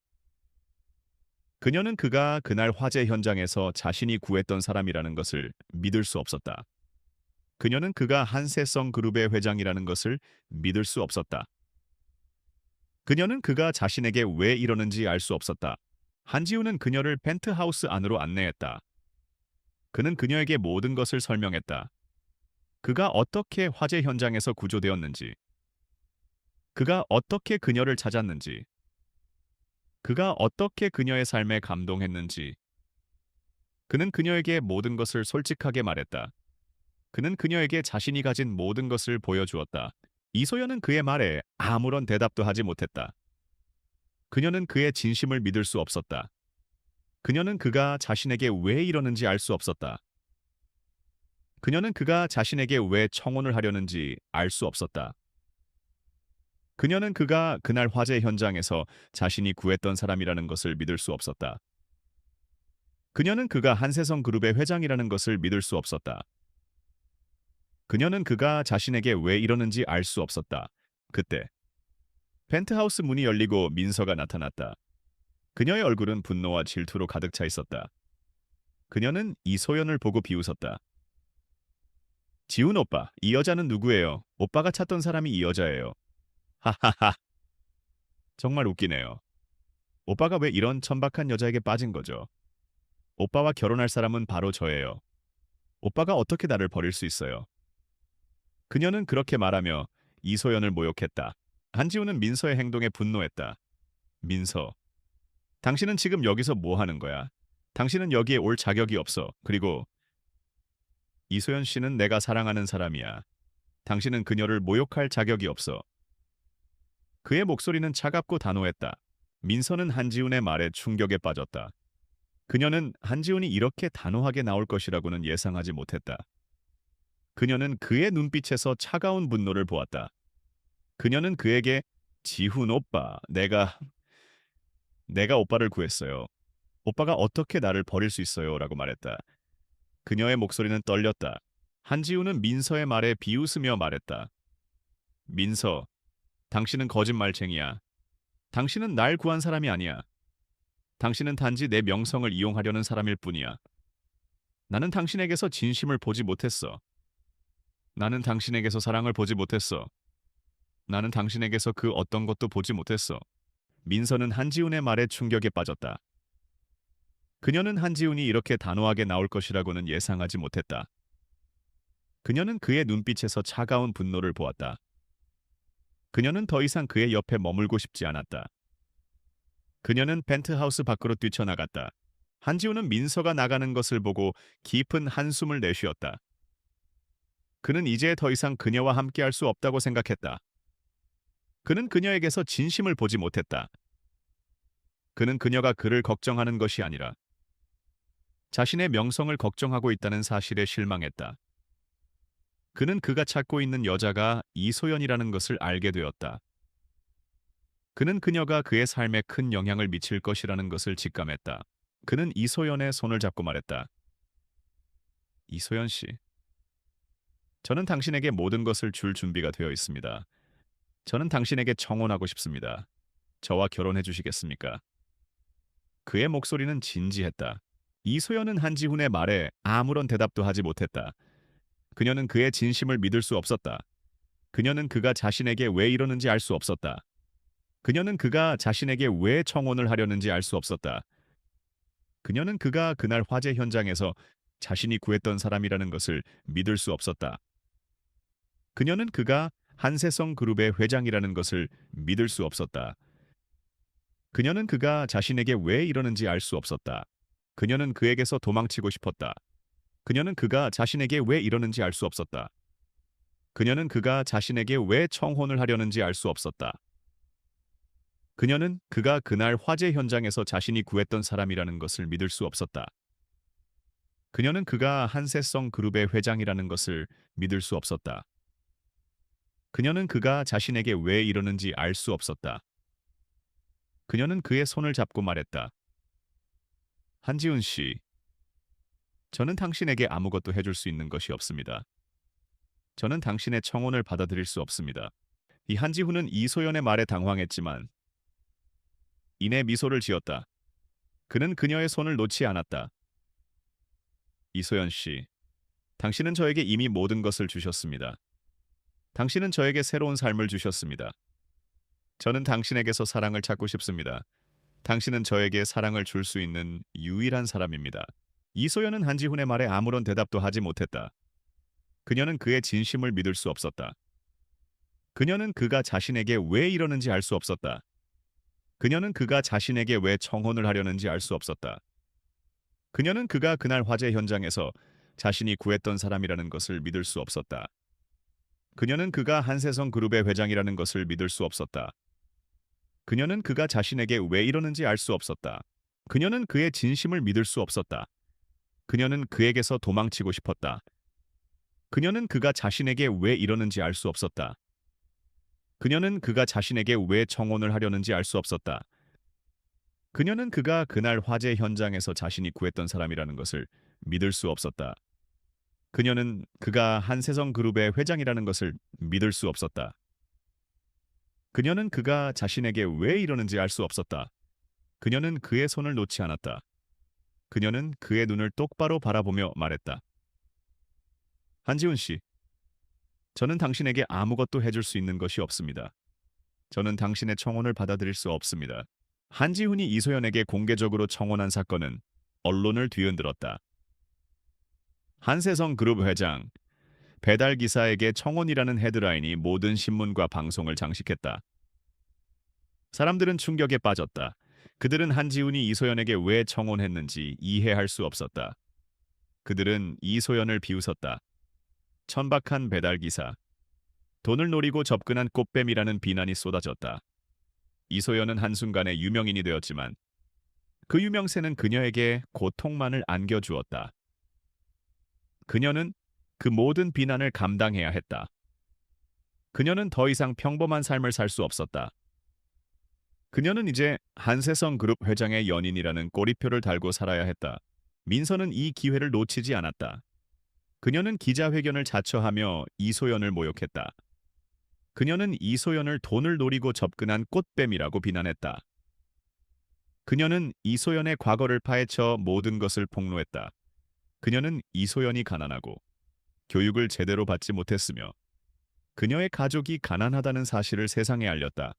Speaker 1: 그녀는 그가 그날 화재 현장에서 자신이 구했던 사람이라는 것을 믿을 수 없었다. 그녀는 그가 한세성 그룹의 회장이라는 것을 믿을 수 없었다. 그녀는 그가 자신에게 왜 이러는지 알 수 없었다. 한지우는 그녀를 펜트하우스 안으로 안내했다. 그는 그녀에게 모든 것을 설명했다. 그가 어떻게 화재 현장에서 구조되었는지, 그가 어떻게 그녀를 찾았는지, 그가 어떻게 그녀의 삶에 감동했는지. 그는 그녀에게 모든 것을 솔직하게 말했다. 그는 그녀에게 자신이 가진 모든 것을 보여주었다. 이소연은 그의 말에 아무런 대답도 하지 못했다. 그녀는 그의 진심을 믿을 수 없었다. 그녀는 그가 자신에게 왜 이러는지 알 수 없었다. 그녀는 그가 자신에게 왜 청혼을 하려는지 알 수 없었다. 그녀는 그가 그날 화재 현장에서 자신이 구했던 사람이라는 것을 믿을 수 없었다. 그녀는 그가 한세성 그룹의 회장이라는 것을 믿을 수 없었다. 그녀는 그가 자신에게 왜 이러는지 알 수 없었다. 그때 펜트하우스 문이 열리고 민서가 나타났다. 그녀의 얼굴은 분노와 질투로 가득 차 있었다. 그녀는 이소연을 보고 비웃었다. 지훈 오빠, 이 여자는 누구예요? 오빠가 찾던 사람이 이 여자예요. 하하하. 정말 웃기네요. 오빠가 왜 이런 천박한 여자에게 빠진 거죠? 오빠와 결혼할 사람은 바로 저예요. 오빠가 어떻게 나를 버릴 수 있어요? 그녀는 그렇게 말하며 이소연을 모욕했다. 한지우는 민서의 행동에 분노했다. 민서, 당신은 지금 여기서 뭐 하는 거야? 당신은 여기에 올 자격이 없어. 그리고 이소연 씨는 내가 사랑하는 사람이야. 당신은 그녀를 모욕할 자격이 없어. 그의 목소리는 차갑고 단호했다. 민서는 한지훈의 말에 충격에 빠졌다. 그녀는 한지훈이 이렇게 단호하게 나올 것이라고는 예상하지 못했다. 그녀는 그의 눈빛에서 차가운 분노를 보았다. 그녀는 그에게 지훈 오빠, 내가 오빠를 구했어요. 오빠가 어떻게 나를 버릴 수 있어요? 라고 말했다. 그녀의 목소리는 떨렸다. 한지훈은 민서의 말에 비웃으며 말했다. 민서, 당신은 거짓말쟁이야. 당신은 날 구한 사람이 아니야. 당신은 단지 내 명성을 이용하려는 사람일 뿐이야. 나는 당신에게서 진심을 보지 못했어. 나는 당신에게서 사랑을 보지 못했어. 나는 당신에게서 그 어떤 것도 보지 못했어. 민서는 한지훈의 말에 충격에 빠졌다. 그녀는 한지훈이 이렇게 단호하게 나올 것이라고는 예상하지 못했다. 그녀는 그의 눈빛에서 차가운 분노를 보았다. 그녀는 더 이상 그의 옆에 머물고 싶지 않았다. 그녀는 펜트하우스 밖으로 뛰쳐나갔다. 한지훈은 민서가 나가는 것을 보고 깊은 한숨을 내쉬었다. 그는 이제 더 이상 그녀와 함께할 수 없다고 생각했다. 그는 그녀에게서 진심을 보지 못했다. 그는 그녀가 그를 걱정하는 것이 아니라 자신의 명성을 걱정하고 있다는 사실에 실망했다. 그는 그가 찾고 있는 여자가 이소연이라는 것을 알게 되었다. 그는 그녀가 그의 삶에 큰 영향을 미칠 것이라는 것을 직감했다. 그는 이소연의 손을 잡고 말했다. 이소연 씨, 저는 당신에게 모든 것을 줄 준비가 되어 있습니다. 저는 당신에게 청혼하고 싶습니다. 저와 결혼해 주시겠습니까? 그의 목소리는 진지했다. 이소연은 한지훈의 말에 아무런 대답도 하지 못했다. 그녀는 그의 진심을 믿을 수 없었다. 그녀는 그가 자신에게 왜 이러는지 알 수 없었다. 그녀는 그가 자신에게 왜 청혼을 하려는지 알 수 없었다. 그녀는 그가 그날 화재 현장에서 자신이 구했던 사람이라는 것을 믿을 수 없었다. 그녀는 그가 한세성 그룹의 회장이라는 것을 믿을 수 없었다. 그녀는 그가 자신에게 왜 이러는지 알 수 없었다. 그녀는 그에게서 도망치고 싶었다. 그녀는 그가 자신에게 왜 이러는지 알 수 없었다. 그녀는 그가 자신에게 왜 청혼을 하려는지 알 수 없었다. 그녀는 그가 그날 화재 현장에서 자신이 구했던 사람이라는 것을 믿을 수 없었다. 그녀는 그가 한세성 그룹의 회장이라는 것을 믿을 수 없었다. 그녀는 그가 자신에게 왜 이러는지 알 수 없었다. 그녀는 그의 손을 잡고 말했다. 한지훈 씨, 저는 당신에게 아무것도 해줄 수 있는 것이 없습니다. 저는 당신의 청혼을 받아들일 수 없습니다. 이 한지훈은 이소연의 말에 당황했지만 이내 미소를 지었다. 그는 그녀의 손을 놓지 않았다. 이소연 씨, 당신은 저에게 이미 모든 것을 주셨습니다. 당신은 저에게 새로운 삶을 주셨습니다. 저는 당신에게서 사랑을 찾고 싶습니다. 당신은 저에게 사랑을 줄 수 있는 유일한 사람입니다. 이소연은 한지훈의 말에 아무런 대답도 하지 못했다. 그녀는 그의 진심을 믿을 수 없었다. 그녀는 그가 자신에게 왜 이러는지 알 수 없었다. 그녀는 그가 자신에게 왜 청혼을 하려는지 알 수 없었다. 그녀는 그가 그날 화재 현장에서 자신이 구했던 사람이라는 것을 믿을 수 없었다. 그녀는 그가 한세성 그룹의 회장이라는 것을 믿을 수 없었다. 그녀는 그가 자신에게 왜 이러는지 알 수 없었다. 그녀는 그의 진심을 믿을 수 없었다. 그녀는 그에게서 도망치고 싶었다. 그녀는 그가 자신에게 왜 이러는지 알 수 없었다. 그녀는 그가 자신에게 왜 청혼을 하려는지 알 수 없었다. 그녀는 그가 그날 화재 현장에서 자신이 구했던 사람이라는 것을 믿을 수 없었다. 그녀는 그가 한세성 그룹의 회장이라는 것을 믿을 수 없었다. 그녀는 그가 자신에게 왜 이러는지 알 수 없었다. 그녀는 그의 손을 놓지 않았다. 그녀는 그의 눈을 똑바로 바라보며 말했다. 한지훈 씨, 저는 당신에게 아무것도 해줄 수 있는 것이 없습니다. 저는 당신의 청혼을 받아들일 수 없습니다. 한지훈이 이소연에게 공개적으로 청혼한 사건은 언론을 뒤흔들었다. 한세성 그룹 회장, 배달 기사에게 청혼이라는 헤드라인이 모든 신문과 방송을 장식했다. 사람들은 충격에 빠졌다. 그들은 한지훈이 이소연에게 왜 청혼했는지 이해할 수 없었다. 그들은 이소연을 비웃었다. 천박한 배달 기사, 돈을 노리고 접근한 꽃뱀이라는 비난이 쏟아졌다. 이소연은 한순간에 유명인이 되었지만 그 유명세는 그녀에게 고통만을 안겨주었다. 그녀는 그 모든 비난을 감당해야 했다. 그녀는 더 이상 평범한 삶을 살 수 없었다. 그녀는 이제 한세성 그룹 회장의 연인이라는 꼬리표를 달고 살아야 했다. 민서는 이 기회를 놓치지 않았다. 그녀는 기자회견을 자처하며 이소연을 모욕했다. 그녀는 이소연을 돈을 노리고 접근한 꽃뱀이라고 비난했다. 그녀는 이소연의 과거를 파헤쳐 모든 것을 폭로했다. 그녀는 이소연이 가난하고 교육을 제대로 받지 못했으며 그녀의 가족이 가난하다는 사실을 세상에 알렸다.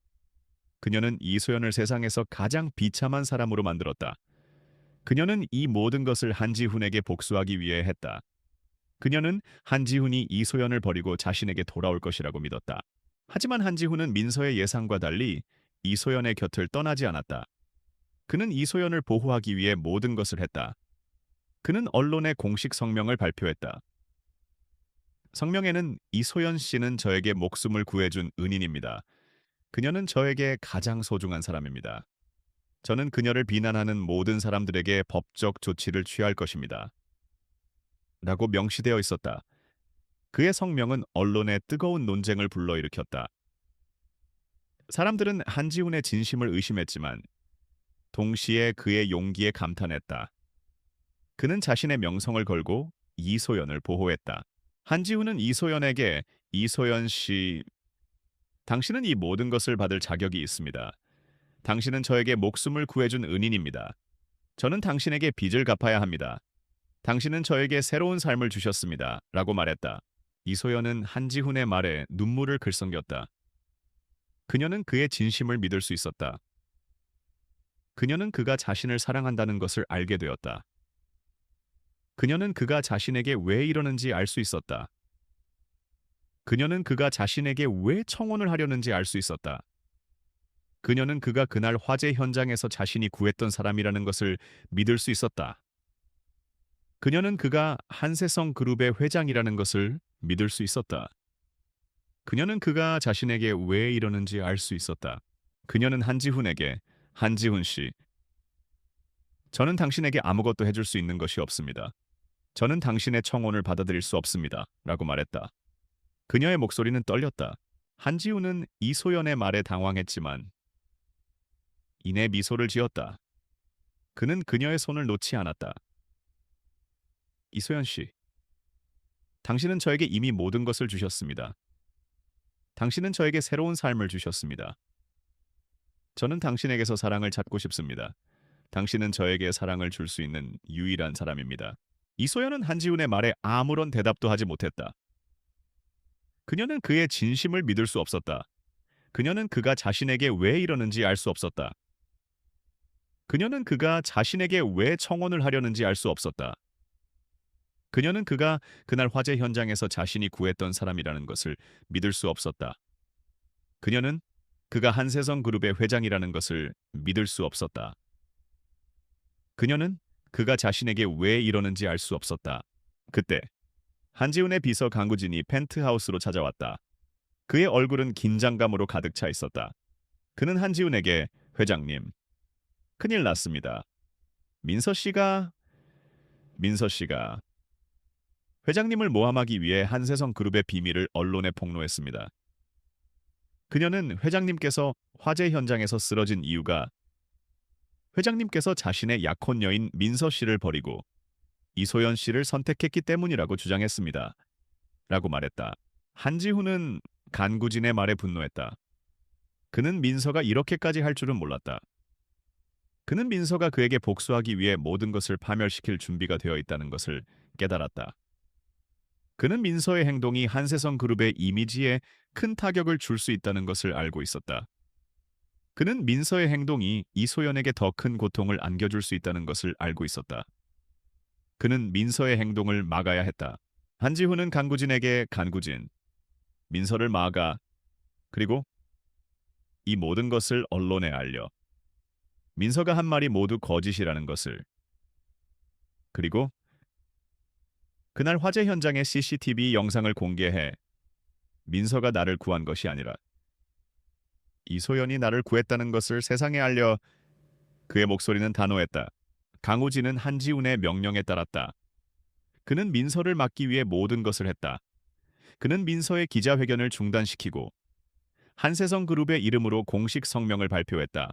Speaker 1: 그녀는 이소연을 세상에서 가장 비참한 사람으로 만들었다. 그녀는 이 모든 것을 한지훈에게 복수하기 위해 했다. 그녀는 한지훈이 이소연을 버리고 자신에게 돌아올 것이라고 믿었다. 하지만 한지훈은 민서의 예상과 달리 이소연의 곁을 떠나지 않았다. 그는 이소연을 보호하기 위해 모든 것을 했다. 그는 언론에 공식 성명을 발표했다. 성명에는 이소연 씨는 저에게 목숨을 구해준 은인입니다. 그녀는 저에게 가장 소중한 사람입니다. 저는 그녀를 비난하는 모든 사람들에게 법적 조치를 취할 것입니다. 라고 명시되어 있었다. 그의 성명은 언론에 뜨거운 논쟁을 불러일으켰다. 사람들은 한지훈의 진심을 의심했지만 동시에 그의 용기에 감탄했다. 그는 자신의 명성을 걸고 이소연을 보호했다. 한지훈은 이소연에게 이소연 씨, 당신은 이 모든 것을 받을 자격이 있습니다. 당신은 저에게 목숨을 구해준 은인입니다. 저는 당신에게 빚을 갚아야 합니다. 당신은 저에게 새로운 삶을 주셨습니다. 라고 말했다. 이소연은 한지훈의 말에 눈물을 글썽겼다. 그녀는 그의 진심을 믿을 수 있었다. 그녀는 그가 자신을 사랑한다는 것을 알게 되었다. 그녀는 그가 자신에게 왜 이러는지 알 수 있었다. 그녀는 그가 자신에게 왜 청혼을 하려는지 알 수 있었다. 그녀는 그가 그날 화재 현장에서 자신이 구했던 사람이라는 것을 믿을 수 있었다. 그녀는 그가 한세성 그룹의 회장이라는 것을 믿을 수 있었다. 그녀는 그가 자신에게 왜 이러는지 알 수 있었다. 그녀는 한지훈에게 한지훈 씨, 저는 당신에게 아무것도 해줄 수 있는 것이 없습니다. 저는 당신의 청혼을 받아들일 수 없습니다. 라고 말했다. 그녀의 목소리는 떨렸다. 한지훈은 이소연의 말에 당황했지만 이내 미소를 지었다. 그는 그녀의 손을 놓지 않았다. 이소연 씨, 당신은 저에게 이미 모든 것을 주셨습니다. 당신은 저에게 새로운 삶을 주셨습니다. 저는 당신에게서 사랑을 찾고 싶습니다. 당신은 저에게 사랑을 줄 수 있는 유일한 사람입니다. 이소연은 한지훈의 말에 아무런 대답도 하지 못했다. 그녀는 그의 진심을 믿을 수 없었다. 그녀는 그가 자신에게 왜 이러는지 알 수 없었다. 그녀는 그가 자신에게 왜 청혼을 하려는지 알 수 없었다. 그녀는 그가 그날 화재 현장에서 자신이 구했던 사람이라는 것을 믿을 수 없었다. 그녀는 그가 한세성 그룹의 회장이라는 것을 믿을 수 없었다. 그녀는 그가 자신에게 왜 이러는지 알 수 없었다. 그때 한지훈의 비서 강구진이 펜트하우스로 찾아왔다. 그의 얼굴은 긴장감으로 가득 차 있었다. 그는 한지훈에게 회장님, 큰일 났습니다. 민서 씨가 회장님을 모함하기 위해 한세성 그룹의 비밀을 언론에 폭로했습니다. 그녀는 회장님께서 화재 현장에서 쓰러진 이유가 회장님께서 자신의 약혼 여인 민서 씨를 버리고 이소연 씨를 선택했기 때문이라고 주장했습니다. 라고 말했다. 한지훈은 간구진의 말에 분노했다. 그는 민서가 이렇게까지 할 줄은 몰랐다. 그는 민서가 그에게 복수하기 위해 모든 것을 파멸시킬 준비가 되어 있다는 것을 깨달았다. 그는 민서의 행동이 한세성 그룹의 이미지에 큰 타격을 줄 수 있다는 것을 알고 있었다. 그는 민서의 행동이 이소연에게 더 큰 고통을 안겨줄 수 있다는 것을 알고 있었다. 그는 민서의 행동을 막아야 했다. 한지훈은 간구진에게 간구진, 민서를 막아. 그리고 이 모든 것을 언론에 알려. 민서가 한 말이 모두 거짓이라는 것을. 그리고 그날 화재 현장의 CCTV 영상을 공개해 민서가 나를 구한 것이 아니라 이소연이 나를 구했다는 것을 세상에 알려. 그의 목소리는 단호했다. 강우진은 한지훈의 명령에 따랐다. 그는 민서를 막기 위해 모든 것을 했다. 그는 민서의 기자회견을 중단시키고 한세성 그룹의 이름으로 공식 성명을 발표했다.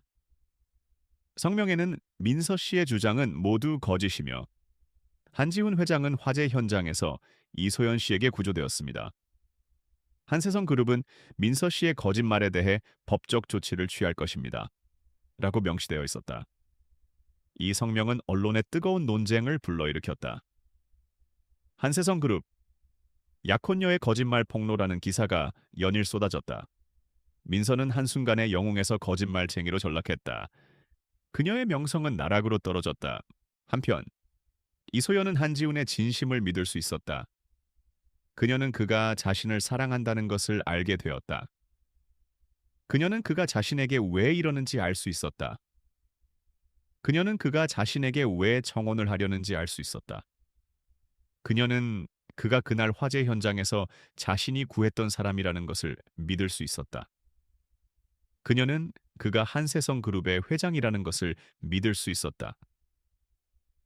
Speaker 1: 성명에는 민서 씨의 주장은 모두 거짓이며 한지훈 회장은 화재 현장에서 이소연 씨에게 구조되었습니다. 한세성 그룹은 민서 씨의 거짓말에 대해 법적 조치를 취할 것입니다. 라고 명시되어 있었다. 이 성명은 언론의 뜨거운 논쟁을 불러일으켰다. 한세성 그룹, 약혼녀의 거짓말 폭로라는 기사가 연일 쏟아졌다. 민서는 한순간에 영웅에서 거짓말쟁이로 전락했다. 그녀의 명성은 나락으로 떨어졌다. 한편 이소연은 한지훈의 진심을 믿을 수 있었다. 그녀는 그가 자신을 사랑한다는 것을 알게 되었다. 그녀는 그가 자신에게 왜 이러는지 알 수 있었다. 그녀는 그가 자신에게 왜 청혼을 하려는지 알 수 있었다. 그녀는 그가 그날 화재 현장에서 자신이 구했던 사람이라는 것을 믿을 수 있었다. 그녀는 그가 한세성 그룹의 회장이라는 것을 믿을 수 있었다.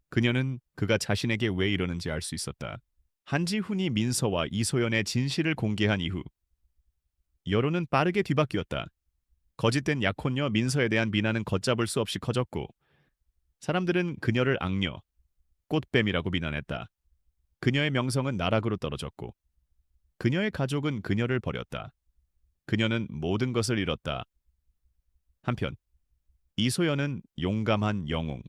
Speaker 1: 그녀는 그가 자신에게 왜 이러는지 알 수 있었다. 한지훈이 민서와 이소연의 진실을 공개한 이후 여론은 빠르게 뒤바뀌었다. 거짓된 약혼녀 민서에 대한 비난은 걷잡을 수 없이 커졌고 사람들은 그녀를 악녀, 꽃뱀이라고 비난했다. 그녀의 명성은 나락으로 떨어졌고 그녀의 가족은 그녀를 버렸다. 그녀는 모든 것을 잃었다. 한편 이소연은 용감한 영웅,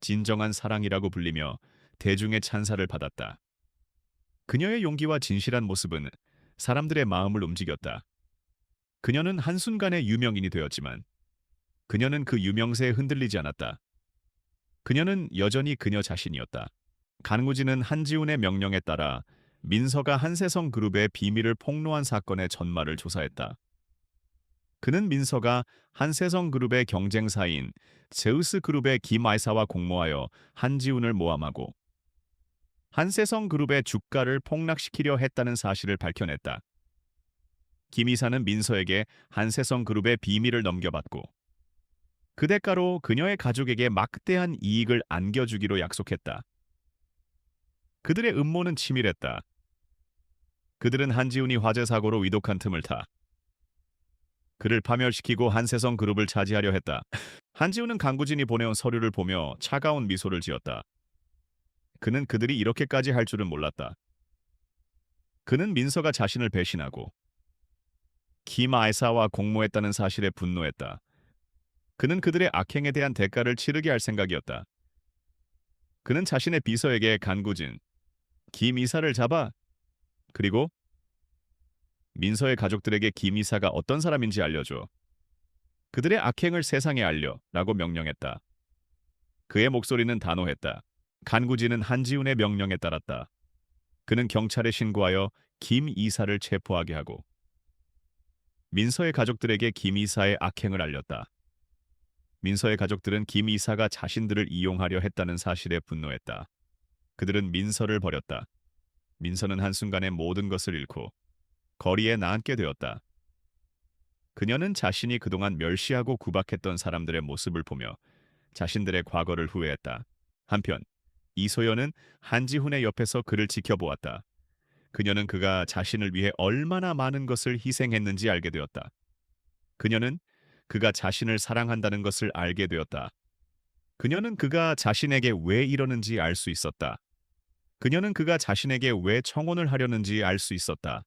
Speaker 1: 진정한 사랑이라고 불리며 대중의 찬사를 받았다. 그녀의 용기와 진실한 모습은 사람들의 마음을 움직였다. 그녀는 한순간에 유명인이 되었지만 그녀는 그 유명세에 흔들리지 않았다. 그녀는 여전히 그녀 자신이었다. 강우진은 한지훈의 명령에 따라 민서가 한세성 그룹의 비밀을 폭로한 사건의 전말을 조사했다. 그는 민서가 한세성 그룹의 경쟁사인 제우스 그룹의 김아이사와 공모하여 한지훈을 모함하고 한세성 그룹의 주가를 폭락시키려 했다는 사실을 밝혀냈다. 김 이사는 민서에게 한세성 그룹의 비밀을 넘겨받고 그 대가로 그녀의 가족에게 막대한 이익을 안겨주기로 약속했다. 그들의 음모는 치밀했다. 그들은 한지훈이 화재 사고로 위독한 틈을 타 그를 파멸시키고 한세성 그룹을 차지하려 했다. 한지훈은 강구진이 보내온 서류를 보며 차가운 미소를 지었다. 그는 그들이 이렇게까지 할 줄은 몰랐다. 그는 민서가 자신을 배신하고 김아이사와 공모했다는 사실에 분노했다. 그는 그들의 악행에 대한 대가를 치르게 할 생각이었다. 그는 자신의 비서에게 간구진, 김 이사를 잡아. 그리고 민서의 가족들에게 김 이사가 어떤 사람인지 알려줘. 그들의 악행을 세상에 알려 라고 명령했다. 그의 목소리는 단호했다. 간구진은 한지훈의 명령에 따랐다. 그는 경찰에 신고하여 김 이사를 체포하게 하고 민서의 가족들에게 김 이사의 악행을 알렸다. 민서의 가족들은 김 이사가 자신들을 이용하려 했다는 사실에 분노했다. 그들은 민서를 버렸다. 민서는 한순간에 모든 것을 잃고 거리에 나앉게 되었다. 그녀는 자신이 그동안 멸시하고 구박했던 사람들의 모습을 보며 자신들의 과거를 후회했다. 한편 이소연은 한지훈의 옆에서 그를 지켜보았다. 그녀는 그가 자신을 위해 얼마나 많은 것을 희생했는지 알게 되었다. 그녀는 그가 자신을 사랑한다는 것을 알게 되었다. 그녀는 그가 자신에게 왜 이러는지 알 수 있었다. 그녀는 그가 자신에게 왜 청혼을 하려는지 알 수 있었다.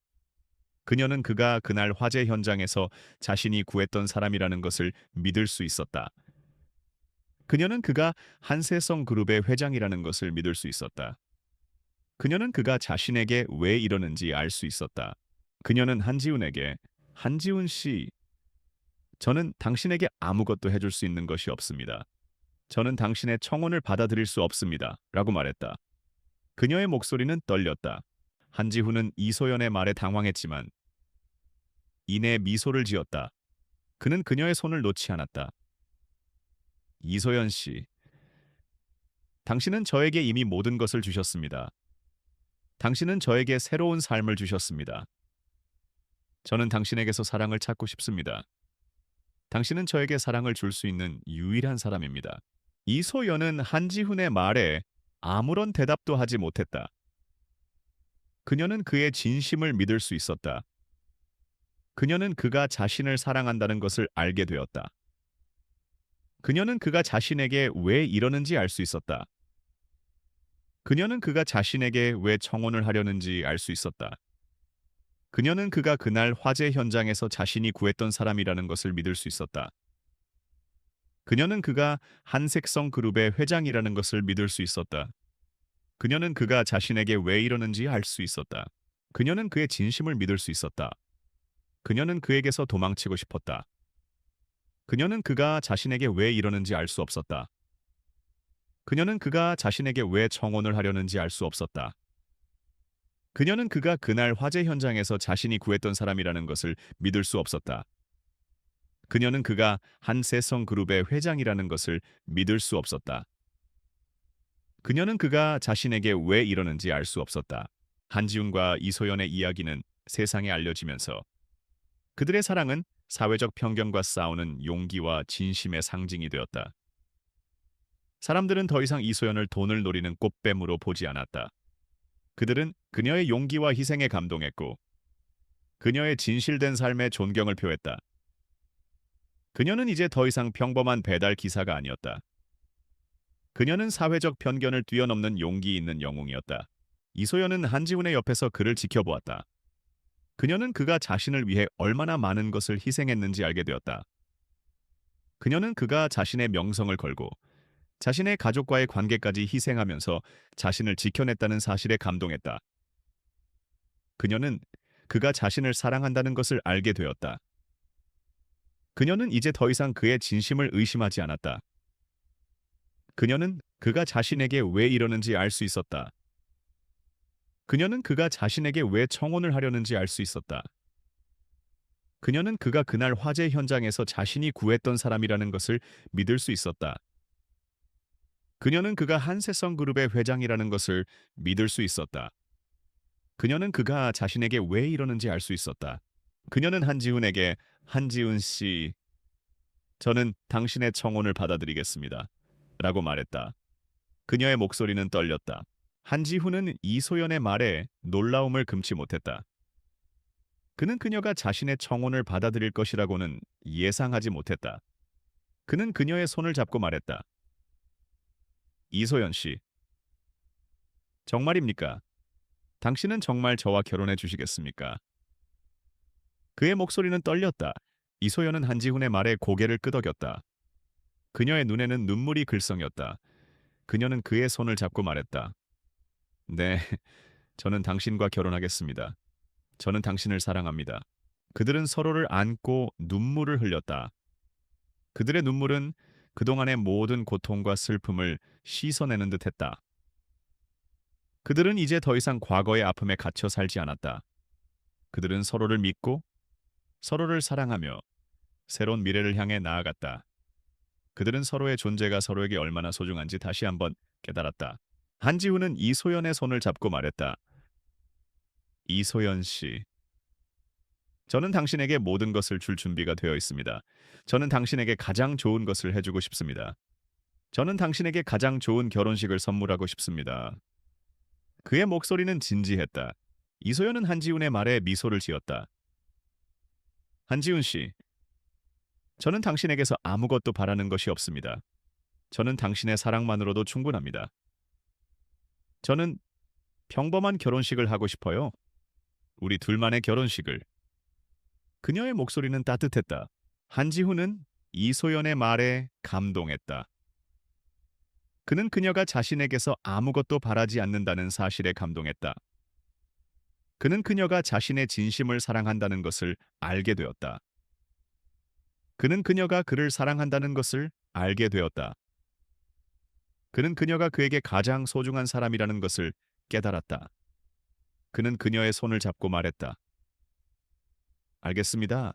Speaker 1: 그녀는 그가 그날 화재 현장에서 자신이 구했던 사람이라는 것을 믿을 수 있었다. 그녀는 그가 한세성 그룹의 회장이라는 것을 믿을 수 있었다. 그녀는 그가 자신에게 왜 이러는지 알 수 있었다. 그녀는 한지훈에게 한지훈 씨, 저는 당신에게 아무것도 해줄 수 있는 것이 없습니다. 저는 당신의 청혼을 받아들일 수 없습니다. 라고 말했다. 그녀의 목소리는 떨렸다. 한지훈은 이소연의 말에 당황했지만 이내 미소를 지었다. 그는 그녀의 손을 놓지 않았다. 이소연 씨, 당신은 저에게 이미 모든 것을 주셨습니다. 당신은 저에게 새로운 삶을 주셨습니다. 저는 당신에게서 사랑을 찾고 싶습니다. 당신은 저에게 사랑을 줄 수 있는 유일한 사람입니다. 이소연은 한지훈의 말에 아무런 대답도 하지 못했다. 그녀는 그의 진심을 믿을 수 있었다. 그녀는 그가 자신을 사랑한다는 것을 알게 되었다. 그녀는 그가 자신에게 왜 이러는지 알 수 있었다. 그녀는 그가 자신에게 왜 청혼을 하려는지 알 수 있었다. 그녀는 그가 그날 화재 현장에서 자신이 구했던 사람이라는 것을 믿을 수 있었다. 그녀는 그가 한색성 그룹의 회장이라는 것을 믿을 수 있었다. 그녀는 그가 자신에게 왜 이러는지 알 수 있었다. 그녀는 그의 진심을 믿을 수 있었다. 그녀는 그에게서 도망치고 싶었다. 그녀는 그가 자신에게 왜 이러는지 알 수 없었다. 그녀는 그가 자신에게 왜 청혼을 하려는지 알 수 없었다. 그녀는 그가 그날 화재 현장에서 자신이 구했던 사람이라는 것을 믿을 수 없었다. 그녀는 그가 한세성 그룹의 회장이라는 것을 믿을 수 없었다. 그녀는 그가 자신에게 왜 이러는지 알 수 없었다. 한지훈과 이소연의 이야기는 세상에 알려지면서 그들의 사랑은 사회적 편견과 싸우는 용기와 진심의 상징이 되었다. 사람들은 더 이상 이소연을 돈을 노리는 꽃뱀으로 보지 않았다. 그들은 그녀의 용기와 희생에 감동했고 그녀의 진실된 삶에 존경을 표했다. 그녀는 이제 더 이상 평범한 배달 기사가 아니었다. 그녀는 사회적 편견을 뛰어넘는 용기 있는 영웅이었다. 이소연은 한지훈의 옆에서 그를 지켜보았다. 그녀는 그가 자신을 위해 얼마나 많은 것을 희생했는지 알게 되었다. 그녀는 그가 자신의 명성을 걸고 자신의 가족과의 관계까지 희생하면서 자신을 지켜냈다는 사실에 감동했다. 그녀는 그가 자신을 사랑한다는 것을 알게 되었다. 그녀는 이제 더 이상 그의 진심을 의심하지 않았다. 그녀는 그가 자신에게 왜 이러는지 알 수 있었다. 그녀는 그가 자신에게 왜 청혼을 하려는지 알 수 있었다. 그녀는 그가 그날 화재 현장에서 자신이 구했던 사람이라는 것을 믿을 수 있었다. 그녀는 그가 한세성 그룹의 회장이라는 것을 믿을 수 있었다. 그녀는 그가 자신에게 왜 이러는지 알 수 있었다. 그녀는 한지훈에게 한지훈 씨, 저는 당신의 청혼을 받아들이겠습니다. 라고 말했다. 그녀의 목소리는 떨렸다. 한지훈은 이소연의 말에 놀라움을 금치 못했다. 그는 그녀가 자신의 청혼을 받아들일 것이라고는 예상하지 못했다. 그는 그녀의 손을 잡고 말했다. 이소연 씨, 정말입니까? 당신은 정말 저와 결혼해 주시겠습니까? 그의 목소리는 떨렸다. 이소연은 한지훈의 말에 고개를 끄덕였다. 그녀의 눈에는 눈물이 글썽였다. 그녀는 그의 손을 잡고 말했다. 네, 저는 당신과 결혼하겠습니다. 저는 당신을 사랑합니다. 그들은 서로를 안고 눈물을 흘렸다. 그들의 눈물은 그동안의 모든 고통과 슬픔을 씻어내는 듯했다. 그들은 이제 더 이상 과거의 아픔에 갇혀 살지 않았다. 그들은 서로를 믿고 서로를 사랑하며 새로운 미래를 향해 나아갔다. 그들은 서로의 존재가 서로에게 얼마나 소중한지 다시 한번 깨달았다. 한지훈은 이소연의 손을 잡고 말했다. 이소연 씨, 저는 당신에게 모든 것을 줄 준비가 되어 있습니다. 저는 당신에게 가장 좋은 것을 해주고 싶습니다. 저는 당신에게 가장 좋은 결혼식을 선물하고 싶습니다. 그의 목소리는 진지했다. 이소연은 한지훈의 말에 미소를 지었다. 한지훈 씨, 저는 당신에게서 아무것도 바라는 것이 없습니다. 저는 당신의 사랑만으로도 충분합니다. 저는 평범한 결혼식을 하고 싶어요. 우리 둘만의 결혼식을. 그녀의 목소리는 따뜻했다. 한지훈은 이소연의 말에 감동했다. 그는 그녀가 자신에게서 아무것도 바라지 않는다는 사실에 감동했다. 그는 그녀가 자신의 진심을 사랑한다는 것을 알게 되었다. 그는 그녀가 그를 사랑한다는 것을 알게 되었다. 그는 그녀가 그에게 가장 소중한 사람이라는 것을 깨달았다. 그는 그녀의 손을 잡고 말했다. 알겠습니다.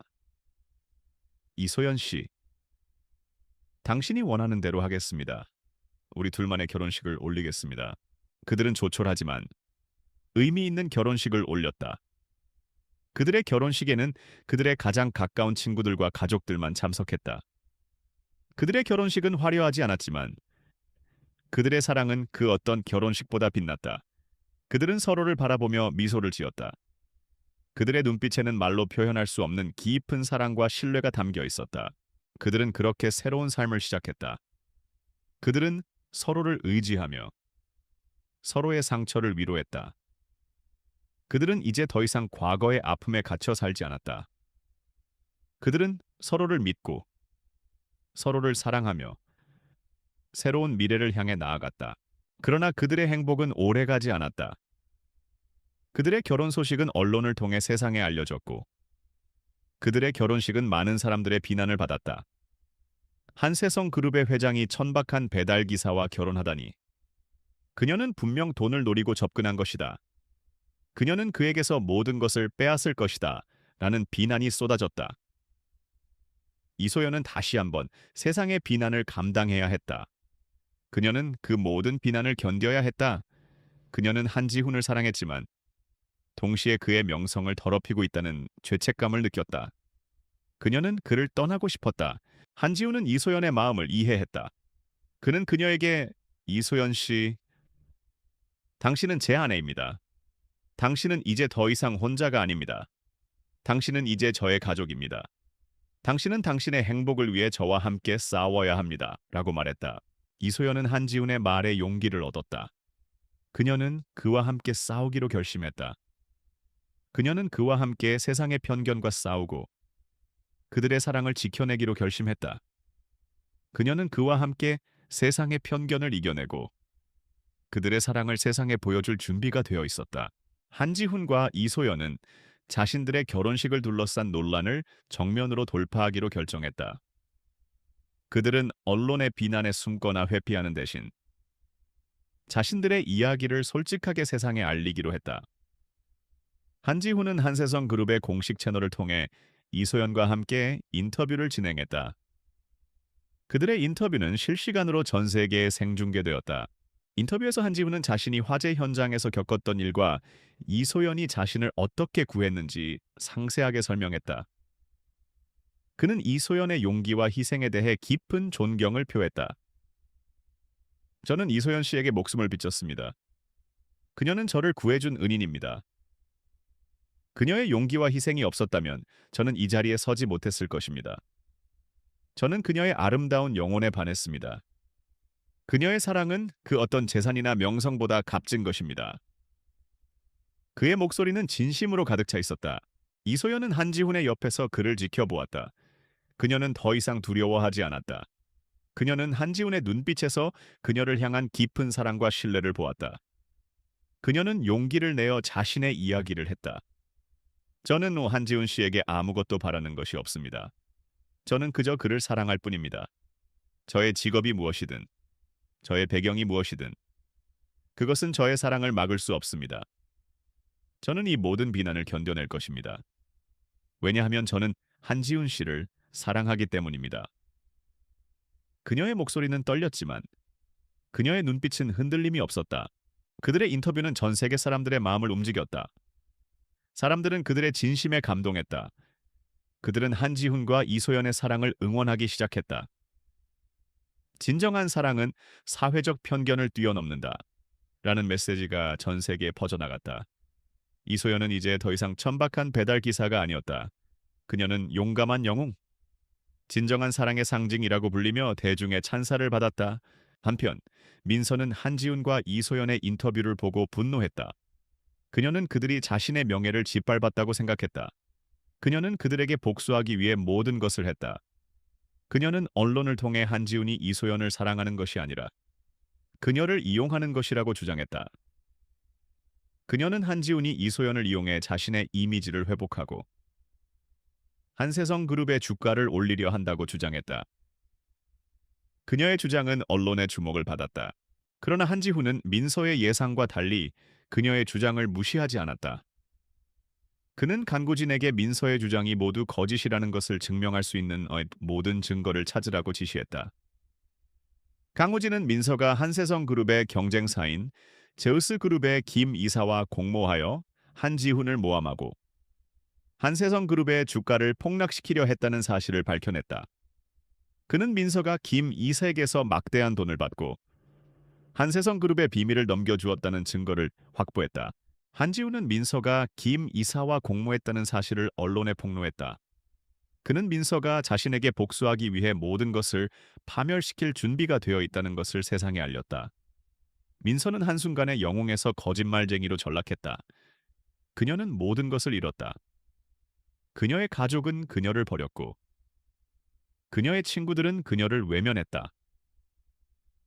Speaker 1: 이소연 씨, 당신이 원하는 대로 하겠습니다. 우리 둘만의 결혼식을 올리겠습니다. 그들은 조촐하지만 의미 있는 결혼식을 올렸다. 그들의 결혼식에는 그들의 가장 가까운 친구들과 가족들만 참석했다. 그들의 결혼식은 화려하지 않았지만 그들의 사랑은 그 어떤 결혼식보다 빛났다. 그들은 서로를 바라보며 미소를 지었다. 그들의 눈빛에는 말로 표현할 수 없는 깊은 사랑과 신뢰가 담겨 있었다. 그들은 그렇게 새로운 삶을 시작했다. 그들은 서로를 의지하며 서로의 상처를 위로했다. 그들은 이제 더 이상 과거의 아픔에 갇혀 살지 않았다. 그들은 서로를 믿고 서로를 사랑하며 새로운 미래를 향해 나아갔다. 그러나 그들의 행복은 오래가지 않았다. 그들의 결혼 소식은 언론을 통해 세상에 알려졌고 그들의 결혼식은 많은 사람들의 비난을 받았다. 한세성 그룹의 회장이 천박한 배달 기사와 결혼하다니. 그녀는 분명 돈을 노리고 접근한 것이다. 그녀는 그에게서 모든 것을 빼앗을 것이다. 라는 비난이 쏟아졌다. 이소연은 다시 한번 세상의 비난을 감당해야 했다. 그녀는 그 모든 비난을 견뎌야 했다. 그녀는 한지훈을 사랑했지만 동시에 그의 명성을 더럽히고 있다는 죄책감을 느꼈다. 그녀는 그를 떠나고 싶었다. 한지훈은 이소연의 마음을 이해했다. 그는 그녀에게 이소연 씨, 당신은 제 아내입니다. 당신은 이제 더 이상 혼자가 아닙니다. 당신은 이제 저의 가족입니다. 당신은 당신의 행복을 위해 저와 함께 싸워야 합니다. 라고 말했다. 이소연은 한지훈의 말에 용기를 얻었다. 그녀는 그와 함께 싸우기로 결심했다. 그녀는 그와 함께 세상의 편견과 싸우고 그들의 사랑을 지켜내기로 결심했다. 그녀는 그와 함께 세상의 편견을 이겨내고 그들의 사랑을 세상에 보여줄 준비가 되어 있었다. 한지훈과 이소연은 자신들의 결혼식을 둘러싼 논란을 정면으로 돌파하기로 결정했다. 그들은 언론의 비난에 숨거나 회피하는 대신 자신들의 이야기를 솔직하게 세상에 알리기로 했다. 한지훈은 한세성 그룹의 공식 채널을 통해 이소연과 함께 인터뷰를 진행했다. 그들의 인터뷰는 실시간으로 전 세계에 생중계되었다. 인터뷰에서 한지훈은 자신이 화재 현장에서 겪었던 일과 이소연이 자신을 어떻게 구했는지 상세하게 설명했다. 그는 이소연의 용기와 희생에 대해 깊은 존경을 표했다. 저는 이소연 씨에게 목숨을 바쳤습니다. 그녀는 저를 구해준 은인입니다. 그녀의 용기와 희생이 없었다면 저는 이 자리에 서지 못했을 것입니다. 저는 그녀의 아름다운 영혼에 반했습니다. 그녀의 사랑은 그 어떤 재산이나 명성보다 값진 것입니다. 그의 목소리는 진심으로 가득 차 있었다. 이소연은 한지훈의 옆에서 그를 지켜보았다. 그녀는 더 이상 두려워하지 않았다. 그녀는 한지훈의 눈빛에서 그녀를 향한 깊은 사랑과 신뢰를 보았다. 그녀는 용기를 내어 자신의 이야기를 했다. 저는 한지훈 씨에게 아무것도 바라는 것이 없습니다. 저는 그저 그를 사랑할 뿐입니다. 저의 직업이 무엇이든, 저의 배경이 무엇이든, 그것은 저의 사랑을 막을 수 없습니다. 저는 이 모든 비난을 견뎌낼 것입니다. 왜냐하면 저는 한지훈 씨를 사랑하기 때문입니다. 그녀의 목소리는 떨렸지만 그녀의 눈빛은 흔들림이 없었다. 그들의 인터뷰는 전 세계 사람들의 마음을 움직였다. 사람들은 그들의 진심에 감동했다. 그들은 한지훈과 이소연의 사랑을 응원하기 시작했다. 진정한 사랑은 사회적 편견을 뛰어넘는다. 라는 메시지가 전 세계에 퍼져나갔다. 이소연은 이제 더 이상 천박한 배달 기사가 아니었다. 그녀는 용감한 영웅, 진정한 사랑의 상징이라고 불리며 대중의 찬사를 받았다. 한편 민서는 한지훈과 이소연의 인터뷰를 보고 분노했다. 그녀는 그들이 자신의 명예를 짓밟았다고 생각했다. 그녀는 그들에게 복수하기 위해 모든 것을 했다. 그녀는 언론을 통해 한지훈이 이소연을 사랑하는 것이 아니라 그녀를 이용하는 것이라고 주장했다. 그녀는 한지훈이 이소연을 이용해 자신의 이미지를 회복하고 한세성 그룹의 주가를 올리려 한다고 주장했다. 그녀의 주장은 언론의 주목을 받았다. 그러나 한지훈은 민서의 예상과 달리 그녀의 주장을 무시하지 않았다. 그는 강구진에게 민서의 주장이 모두 거짓이라는 것을 증명할 수 있는 모든 증거를 찾으라고 지시했다. 강우진은 민서가 한세성 그룹의 경쟁사인 제우스 그룹의 김 이사와 공모하여 한지훈을 모함하고 한세성 그룹의 주가를 폭락시키려 했다는 사실을 밝혀냈다. 그는 민서가 김 이사에게서 막대한 돈을 받고 한세성 그룹의 비밀을 넘겨주었다는 증거를 확보했다. 한지훈은 민서가 김 이사와 공모했다는 사실을 언론에 폭로했다. 그는 민서가 자신에게 복수하기 위해 모든 것을 파멸시킬 준비가 되어 있다는 것을 세상에 알렸다. 민서는 한순간에 영웅에서 거짓말쟁이로 전락했다. 그녀는 모든 것을 잃었다. 그녀의 가족은 그녀를 버렸고 그녀의 친구들은 그녀를 외면했다.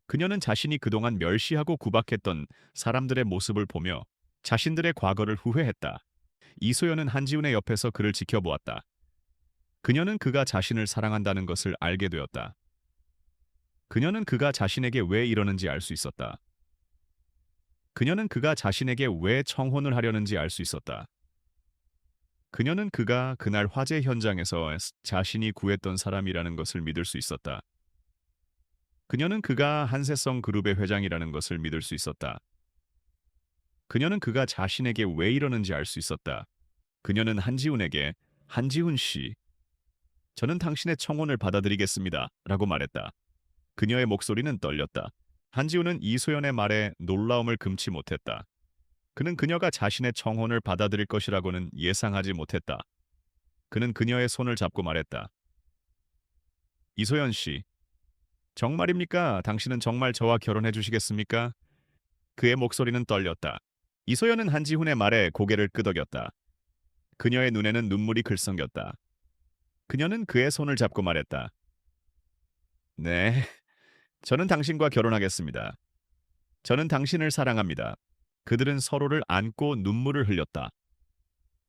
Speaker 1: 그녀는 자신이 그동안 멸시하고 구박했던 사람들의 모습을 보며 자신들의 과거를 후회했다. 이소연은 한지훈의 옆에서 그를 지켜보았다. 그녀는 그가 자신을 사랑한다는 것을 알게 되었다. 그녀는 그가 자신에게 왜 이러는지 알 수 있었다. 그녀는 그가 자신에게 왜 청혼을 하려는지 알 수 있었다. 그녀는 그가 그날 화재 현장에서 자신이 구했던 사람이라는 것을 믿을 수 있었다. 그녀는 그가 한세성 그룹의 회장이라는 것을 믿을 수 있었다. 그녀는 그가 자신에게 왜 이러는지 알 수 있었다. 그녀는 한지훈에게 한지훈 씨, 저는 당신의 청혼을 받아들이겠습니다. 라고 말했다. 그녀의 목소리는 떨렸다. 한지훈은 이소연의 말에 놀라움을 금치 못했다. 그는 그녀가 자신의 청혼을 받아들일 것이라고는 예상하지 못했다. 그는 그녀의 손을 잡고 말했다. 이소연 씨, 정말입니까? 당신은 정말 저와 결혼해 주시겠습니까? 그의 목소리는 떨렸다. 이소연은 한지훈의 말에 고개를 끄덕였다. 그녀의 눈에는 눈물이 글썽였다. 그녀는 그의 손을 잡고 말했다. 네, 저는 당신과 결혼하겠습니다. 저는 당신을 사랑합니다. 그들은 서로를 안고 눈물을 흘렸다.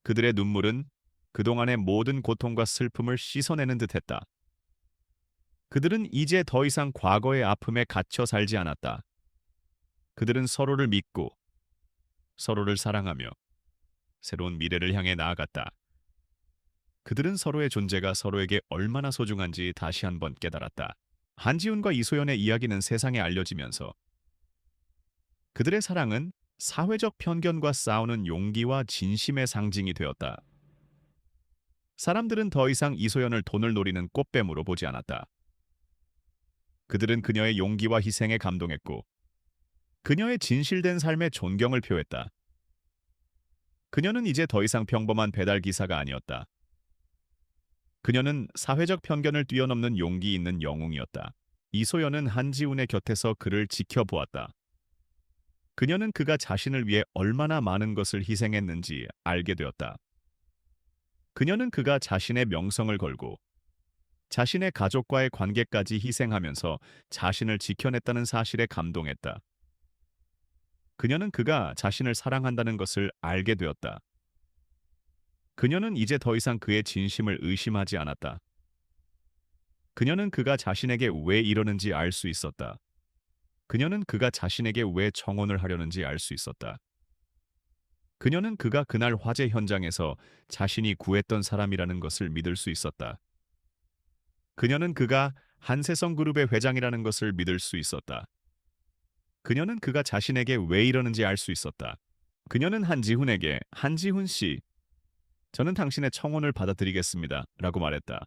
Speaker 1: 그들의 눈물은 그동안의 모든 고통과 슬픔을 씻어내는 듯했다. 그들은 이제 더 이상 과거의 아픔에 갇혀 살지 않았다. 그들은 서로를 믿고 서로를 사랑하며 새로운 미래를 향해 나아갔다. 그들은 서로의 존재가 서로에게 얼마나 소중한지 다시 한번 깨달았다. 한지훈과 이소연의 이야기는 세상에 알려지면서 그들의 사랑은 사회적 편견과 싸우는 용기와 진심의 상징이 되었다. 사람들은 더 이상 이소연을 돈을 노리는 꽃뱀으로 보지 않았다. 그들은 그녀의 용기와 희생에 감동했고 그녀의 진실된 삶에 존경을 표했다. 그녀는 이제 더 이상 평범한 배달 기사가 아니었다. 그녀는 사회적 편견을 뛰어넘는 용기 있는 영웅이었다. 이소연은 한지훈의 곁에서 그를 지켜보았다. 그녀는 그가 자신을 위해 얼마나 많은 것을 희생했는지 알게 되었다. 그녀는 그가 자신의 명성을 걸고 자신의 가족과의 관계까지 희생하면서 자신을 지켜냈다는 사실에 감동했다. 그녀는 그가 자신을 사랑한다는 것을 알게 되었다. 그녀는 이제 더 이상 그의 진심을 의심하지 않았다. 그녀는 그가 자신에게 왜 이러는지 알 수 있었다. 그녀는 그가 자신에게 왜 청혼을 하려는지 알 수 있었다. 그녀는 그가 그날 화재 현장에서 자신이 구했던 사람이라는 것을 믿을 수 있었다. 그녀는 그가 한세성 그룹의 회장이라는 것을 믿을 수 있었다. 그녀는 그가 자신에게 왜 이러는지 알 수 있었다. 그녀는 한지훈에게 한지훈 씨, 저는 당신의 청혼을 받아들이겠습니다. 라고 말했다.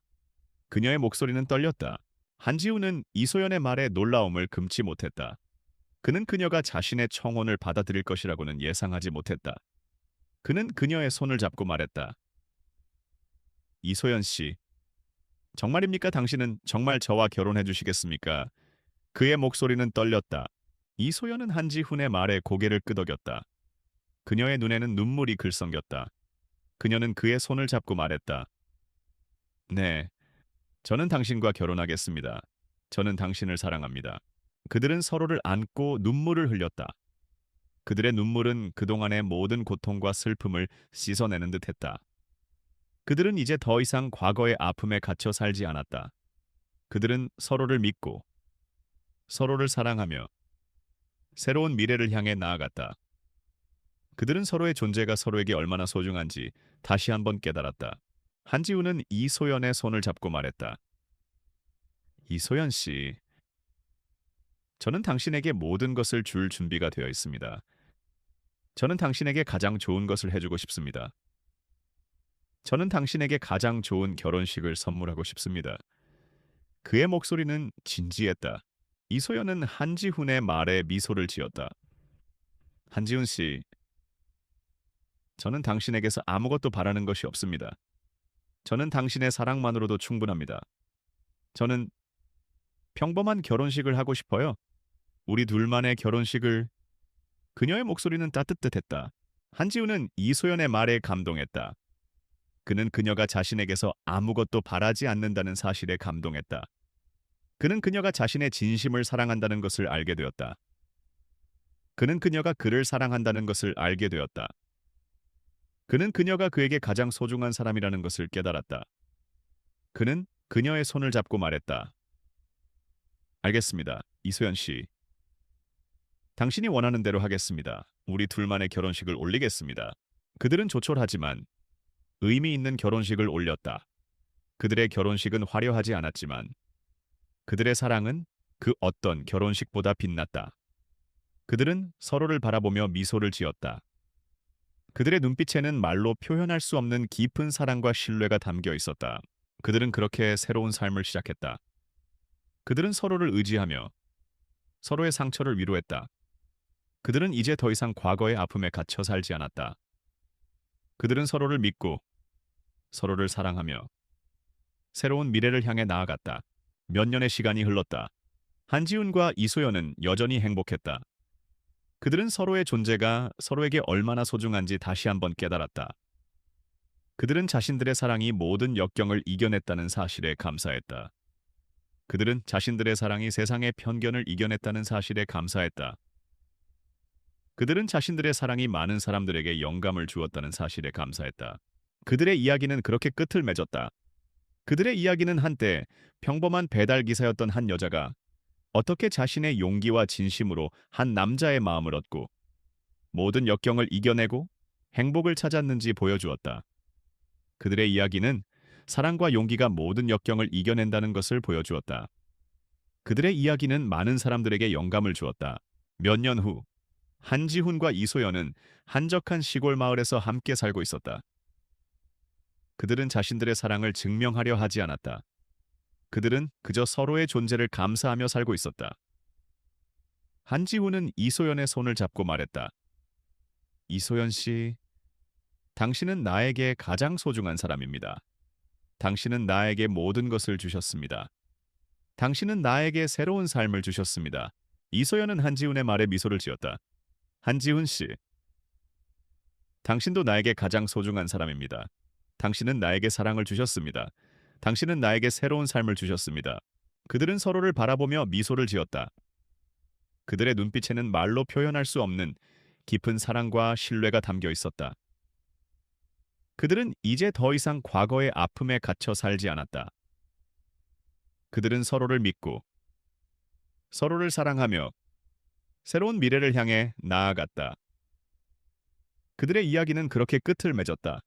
Speaker 1: 그녀의 목소리는 떨렸다. 한지훈은 이소연의 말에 놀라움을 금치 못했다. 그는 그녀가 자신의 청혼을 받아들일 것이라고는 예상하지 못했다. 그는 그녀의 손을 잡고 말했다. 이소연 씨, 정말입니까? 당신은 정말 저와 결혼해 주시겠습니까? 그의 목소리는 떨렸다. 이소연은 한지훈의 말에 고개를 끄덕였다. 그녀의 눈에는 눈물이 글썽였다. 그녀는 그의 손을 잡고 말했다. 네, 저는 당신과 결혼하겠습니다. 저는 당신을 사랑합니다. 그들은 서로를 안고 눈물을 흘렸다. 그들의 눈물은 그동안의 모든 고통과 슬픔을 씻어내는 듯했다. 그들은 이제 더 이상 과거의 아픔에 갇혀 살지 않았다. 그들은 서로를 믿고 서로를 사랑하며 새로운 미래를 향해 나아갔다. 그들은 서로의 존재가 서로에게 얼마나 소중한지 다시 한번 깨달았다. 한지훈은 이소연의 손을 잡고 말했다. 이소연 씨, 저는 당신에게 모든 것을 줄 준비가 되어 있습니다. 저는 당신에게 가장 좋은 것을 해주고 싶습니다. 저는 당신에게 가장 좋은 결혼식을 선물하고 싶습니다. 그의 목소리는 진지했다. 이소연은 한지훈의 말에 미소를 지었다. 한지훈 씨, 저는 당신에게서 아무것도 바라는 것이 없습니다. 저는 당신의 사랑만으로도 충분합니다. 저는 평범한 결혼식을 하고 싶어요. 우리 둘만의 결혼식을. 그녀의 목소리는 따뜻했다. 한지훈은 이소연의 말에 감동했다. 그는 그녀가 자신에게서 아무것도 바라지 않는다는 사실에 감동했다. 그는 그녀가 자신의 진심을 사랑한다는 것을 알게 되었다. 그는 그녀가 그를 사랑한다는 것을 알게 되었다. 그는 그녀가 그에게 가장 소중한 사람이라는 것을 깨달았다. 그는 그녀의 손을 잡고 말했다. 알겠습니다, 이소연 씨. 당신이 원하는 대로 하겠습니다. 우리 둘만의 결혼식을 올리겠습니다. 그들은 조촐하지만 의미 있는 결혼식을 올렸다. 그들의 결혼식은 화려하지 않았지만 그들의 사랑은 그 어떤 결혼식보다 빛났다. 그들은 서로를 바라보며 미소를 지었다. 그들의 눈빛에는 말로 표현할 수 없는 깊은 사랑과 신뢰가 담겨 있었다. 그들은 그렇게 새로운 삶을 시작했다. 그들은 서로를 의지하며 서로의 상처를 위로했다. 그들은 이제 더 이상 과거의 아픔에 갇혀 살지 않았다. 그들은 서로를 믿고 서로를 사랑하며 새로운 미래를 향해 나아갔다. 몇 년의 시간이 흘렀다. 한지훈과 이소연은 여전히 행복했다. 그들은 서로의 존재가 서로에게 얼마나 소중한지 다시 한번 깨달았다. 그들은 자신들의 사랑이 모든 역경을 이겨냈다는 사실에 감사했다. 그들은 자신들의 사랑이 세상의 편견을 이겨냈다는 사실에 감사했다. 그들은 자신들의 사랑이 많은 사람들에게 영감을 주었다는 사실에 감사했다. 그들의 이야기는 그렇게 끝을 맺었다. 그들의 이야기는 한때 평범한 배달 기사였던 한 여자가 어떻게 자신의 용기와 진심으로 한 남자의 마음을 얻고 모든 역경을 이겨내고 행복을 찾았는지 보여주었다. 그들의 이야기는 사랑과 용기가 모든 역경을 이겨낸다는 것을 보여주었다. 그들의 이야기는 많은 사람들에게 영감을 주었다. 몇 년 후, 한지훈과 이소연은 한적한 시골 마을에서 함께 살고 있었다. 그들은 자신들의 사랑을 증명하려 하지 않았다. 그들은 그저 서로의 존재를 감사하며 살고 있었다. 한지훈은 이소연의 손을 잡고 말했다. 이소연 씨, 당신은 나에게 가장 소중한 사람입니다. 당신은 나에게 모든 것을 주셨습니다. 당신은 나에게 새로운 삶을 주셨습니다. 이소연은 한지훈의 말에 미소를 지었다. 한지훈 씨, 당신도 나에게 가장 소중한 사람입니다. 당신은 나에게 사랑을 주셨습니다. 당신은 나에게 새로운 삶을 주셨습니다. 그들은 서로를 바라보며 미소를 지었다. 그들의 눈빛에는 말로 표현할 수 없는 깊은 사랑과 신뢰가 담겨 있었다. 그들은 이제 더 이상 과거의 아픔에 갇혀 살지 않았다. 그들은 서로를 믿고 서로를 사랑하며 새로운 미래를 향해 나아갔다. 그들의 이야기는 그렇게 끝을 맺었다.